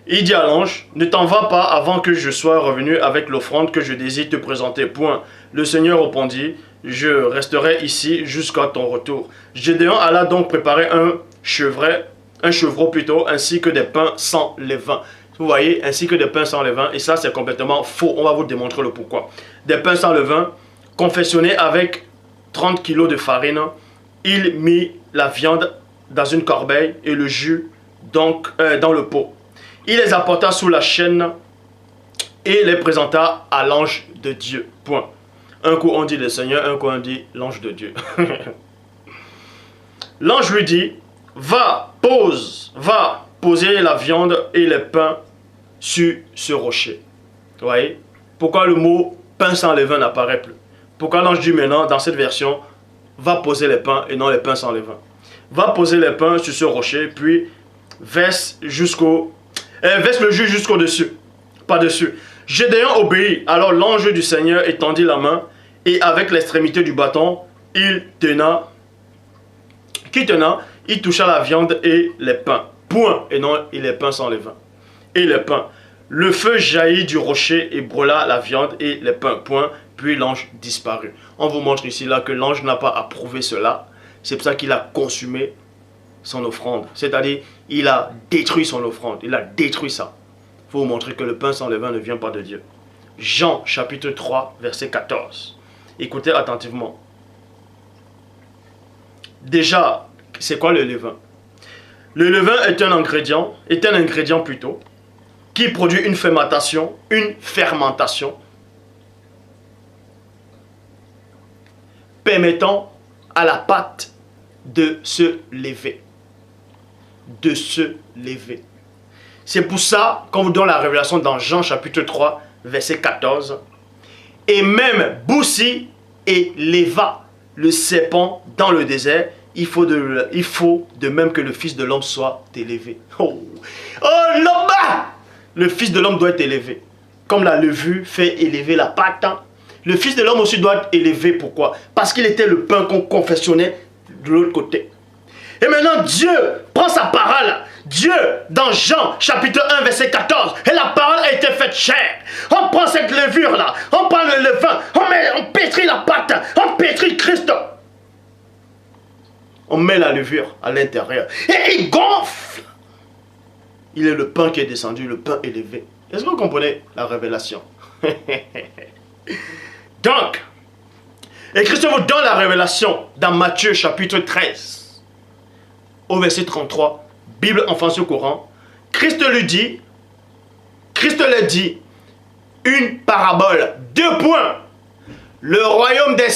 [SPEAKER 1] Il dit à l'ange, ne t'en va pas avant que je sois revenu avec l'offrande que je désire te présenter. Point. Le Seigneur répondit, je resterai ici jusqu'à ton retour. Gédéon alla donc préparer un chevreau plutôt, ainsi que des pains sans levain. Vous voyez, ainsi que des pains sans levain. Et ça, c'est complètement faux. On va vous démontrer le pourquoi. Des pains sans levain, confectionnés avec 30 kg de farine. Il mit la viande dans une corbeille et le jus donc, dans le pot. Il les apporta sous la chaîne et les présenta à l'ange de Dieu. Point. Un coup on dit le Seigneur, un coup on dit l'ange de Dieu. L'ange lui dit, va poser la viande et les pains sur ce rocher. Vous voyez? Pourquoi le mot pain sans levain n'apparaît plus? Pourquoi l'ange dit maintenant, dans cette version, va poser les pains et non les pains sans levain? Va poser les pains sur ce rocher, puis verse le jus jusqu'au dessus, pas dessus. Gédéon obéit. Alors l'ange du Seigneur étendit la main et avec l'extrémité du bâton, il toucha la viande et les pains. Point. Et non, il les pains sans levain. Et les pains. Le feu jaillit du rocher et brûla la viande et les pains. Point. Puis l'ange disparut. On vous montre ici là que l'ange n'a pas approuvé cela. C'est pour ça qu'il a consumé son offrande. C'est-à-dire, il a détruit son offrande. Il a détruit ça. faut vous montrer que le pain sans levain ne vient pas de Dieu. Jean chapitre 3, verset 14. Écoutez attentivement. Déjà, c'est quoi le levain? Le levain est un ingrédient plutôt, qui produit une fermentation permettant à la pâte de se lever. C'est pour ça qu'on vous donne la révélation dans Jean chapitre 3, verset 14. Et même Boussi et Léva, le serpent dans le désert, il faut de même que le Fils de l'homme soit élevé. Oh l'homme! Le Fils de l'homme doit être élevé. Comme la levure fait élever la pâte, hein. Le Fils de l'homme aussi doit être élevé. Pourquoi? Parce qu'il était le pain qu'on confessionnait de l'autre côté. Et maintenant, Dieu prend sa parole. Dieu, dans Jean, chapitre 1, verset 14, et la parole a été faite chair. On prend cette levure-là, on prend le levain, on pétrit la pâte, on pétrit Christ. On met la levure à l'intérieur. Et il gonfle. Il est le pain qui est descendu, le pain élevé. Est-ce que vous comprenez la révélation? Donc, et Christ vous donne la révélation dans Matthieu chapitre 13, au verset 33, Bible en français courant. Christ leur dit, une parabole, 2 points. Le royaume des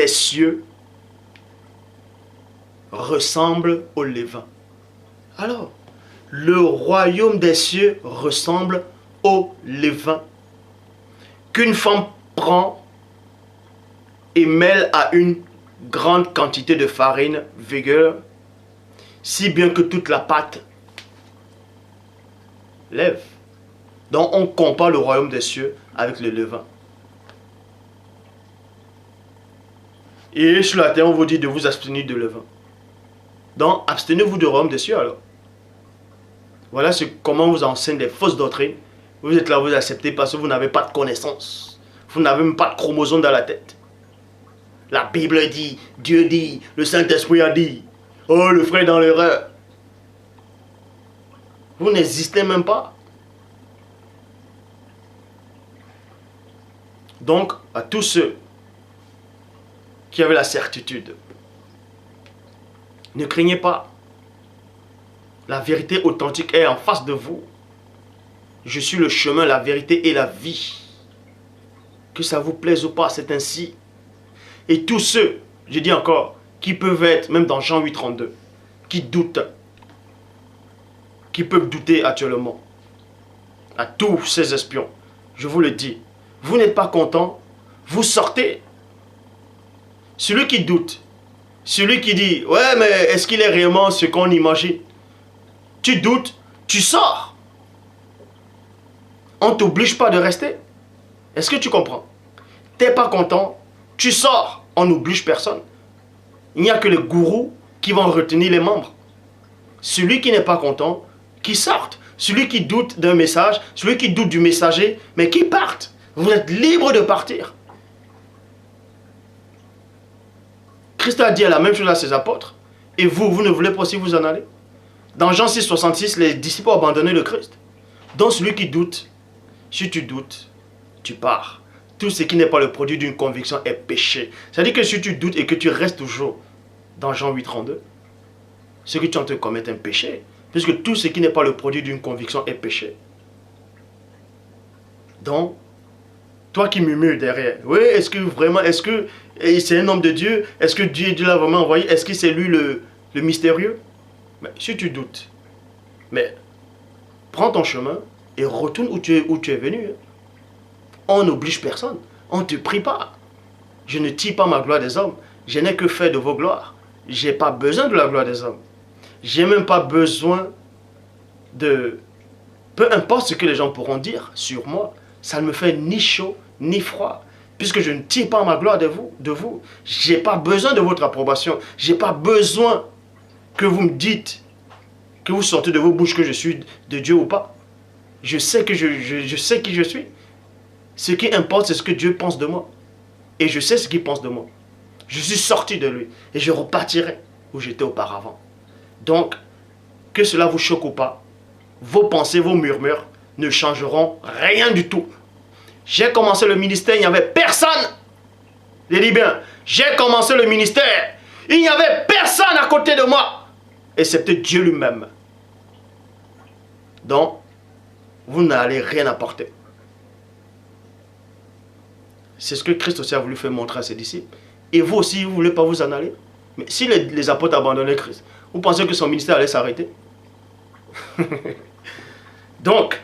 [SPEAKER 1] cieux ressemble au levain. Alors, le royaume des cieux ressemble au levain qu'une femme prend et mêle à une grande quantité de farine vigueur, si bien que toute la pâte lève. Donc on compare le royaume des cieux avec le levain. Et sur la terre, on vous dit de vous abstenir de levain. Donc abstenez-vous du royaume des cieux alors. Voilà comment on vous enseigne des fausses doctrines. Vous êtes là, vous acceptez parce que vous n'avez pas de connaissance. Vous n'avez même pas de chromosome dans la tête. La Bible dit, Dieu dit, le Saint-Esprit a dit. Oh, le frère est dans l'erreur. Vous n'existez même pas. Donc, à tous ceux qui avaient la certitude, ne craignez pas. La vérité authentique est en face de vous. Je suis le chemin, la vérité et la vie. Que ça vous plaise ou pas, c'est ainsi. Et tous ceux, je dis encore, qui peuvent être, même dans Jean 8, 32, qui doutent, qui peuvent douter actuellement, à tous ces espions, je vous le dis, vous n'êtes pas content, vous sortez. Celui qui doute, celui qui dit, ouais, mais est-ce qu'il est réellement ce qu'on imagine? Tu doutes, tu sors. On ne t'oblige pas de rester. Est-ce que tu comprends? Tu n'es pas content, tu sors. On n'oblige personne. Il n'y a que les gourous qui vont retenir les membres. Celui qui n'est pas content, qui sorte. Celui qui doute d'un message, celui qui doute du messager, mais qui parte. Vous êtes libre de partir. Christ a dit la même chose à ses apôtres. Et vous ne voulez pas aussi vous en aller? Dans Jean 6, 66, les disciples ont abandonné le Christ. Donc celui qui doute, si tu doutes, tu pars. Tout ce qui n'est pas le produit d'une conviction est péché. C'est-à-dire que si tu doutes et que tu restes toujours dans Jean 8, 32, ce que tu es en train de commettre est un péché. Puisque tout ce qui n'est pas le produit d'une conviction est péché. Donc, toi qui murmures derrière, oui, est-ce que vraiment, est-ce que c'est un homme de Dieu? Est-ce que Dieu l'a vraiment envoyé? Est-ce que c'est lui le mystérieux? Mais si tu doutes, mais prends ton chemin et retourne où tu es venu. On n'oblige personne. On ne te prie pas. Je ne tire pas ma gloire des hommes. Je n'ai que faire de vos gloires. Je n'ai pas besoin de la gloire des hommes. Je n'ai même pas besoin de... Peu importe ce que les gens pourront dire sur moi, ça ne me fait ni chaud ni froid. Puisque je ne tire pas ma gloire de vous. Je n'ai pas besoin de votre approbation. Je n'ai pas besoin que vous me dites, que vous sortez de vos bouches que je suis de Dieu ou pas. Je sais que je sais qui je suis. Ce qui importe, c'est ce que Dieu pense de moi. Et je sais ce qu'il pense de moi. Je suis sorti de lui. Et je repartirai où j'étais auparavant. Donc, que cela vous choque ou pas, vos pensées, vos murmures ne changeront rien du tout. J'ai commencé le ministère, il n'y avait personne. Je dis bien, j'ai commencé le ministère, il n'y avait personne à côté de moi, excepté Dieu lui-même. Donc, vous n'allez rien apporter. C'est ce que Christ aussi a voulu faire montrer à ses disciples. Et vous aussi, vous ne voulez pas vous en aller? Mais si les apôtres abandonnaient Christ, vous pensez que son ministère allait s'arrêter? Donc,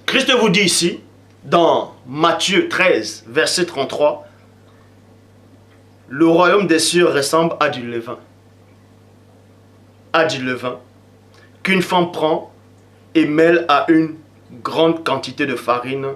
[SPEAKER 1] Christ vous dit ici, dans Matthieu 13, verset 33, le royaume des cieux ressemble à du levain. À du levain qu'une femme prend et mêle à une grande quantité de farine,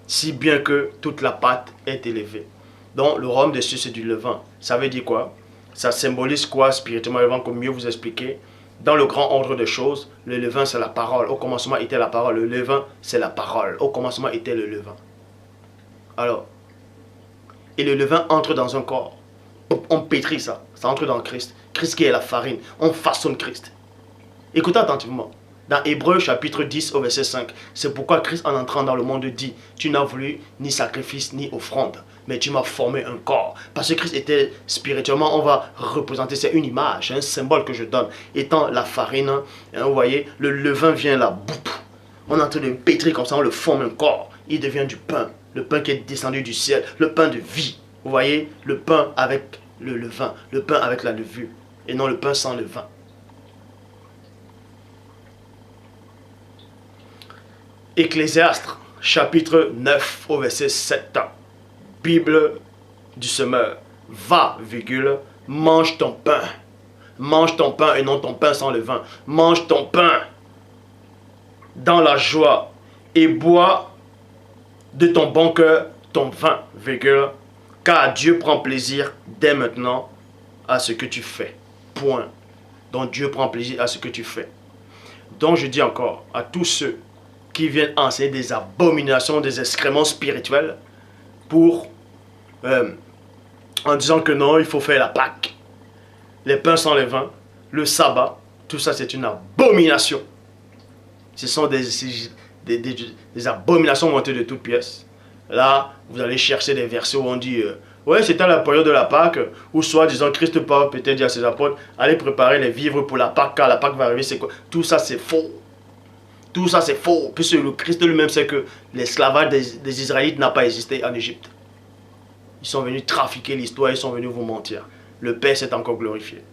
[SPEAKER 1] si bien que toute la pâte est élevée. Donc, le royaume des cieux, c'est du levain. Ça veut dire quoi? Ça symbolise quoi spirituellement, comme mieux vous expliquer? Dans le grand ordre des choses, le levain, c'est la parole. Au commencement était la parole. Le levain, c'est la parole. Au commencement était le levain. Alors, et le levain entre dans un corps. On pétrit ça. Ça entre dans Christ. Christ qui est la farine. On façonne Christ. Écoutez attentivement. Dans Hébreux chapitre 10 au verset 5, c'est pourquoi Christ en entrant dans le monde dit, tu n'as voulu ni sacrifice ni offrande, mais tu m'as formé un corps. Parce que Christ était spirituellement, on va représenter, c'est une image, un symbole que je donne. Étant la farine, hein, vous voyez, le levain vient là, boum, on est en train de pétrir comme ça, on le forme un corps. Il devient du pain, le pain qui est descendu du ciel, le pain de vie. Vous voyez, le pain avec le levain, le pain avec la levure, et non le pain sans levain. Ecclésiaste, chapitre 9, au verset 7. Bible du semeur. Va, virgule, mange ton pain. Mange ton pain et non ton pain sans levain. Mange ton pain dans la joie et bois de ton bon cœur ton vin, virgule, car Dieu prend plaisir dès maintenant à ce que tu fais. Point. Donc Dieu prend plaisir à ce que tu fais. Donc je dis encore à tous ceux qui viennent enseigner des abominations, des excréments spirituels en disant que non, il faut faire la Pâque, les pains sans levain, le sabbat, tout ça c'est une abomination. Ce sont des abominations montées de toutes pièces. Là, vous allez chercher des versets où on dit ouais, c'était à la période de la Pâque, ou soit disant Christ peut-être dit à ses apôtres, allez préparer les vivres pour la Pâque, car la Pâque va arriver, c'est quoi? Tout ça c'est faux. Tout ça c'est faux, puisque le Christ lui-même sait que l'esclavage des Israélites n'a pas existé en Égypte. Ils sont venus trafiquer l'histoire, ils sont venus vous mentir. Le Père s'est encore glorifié.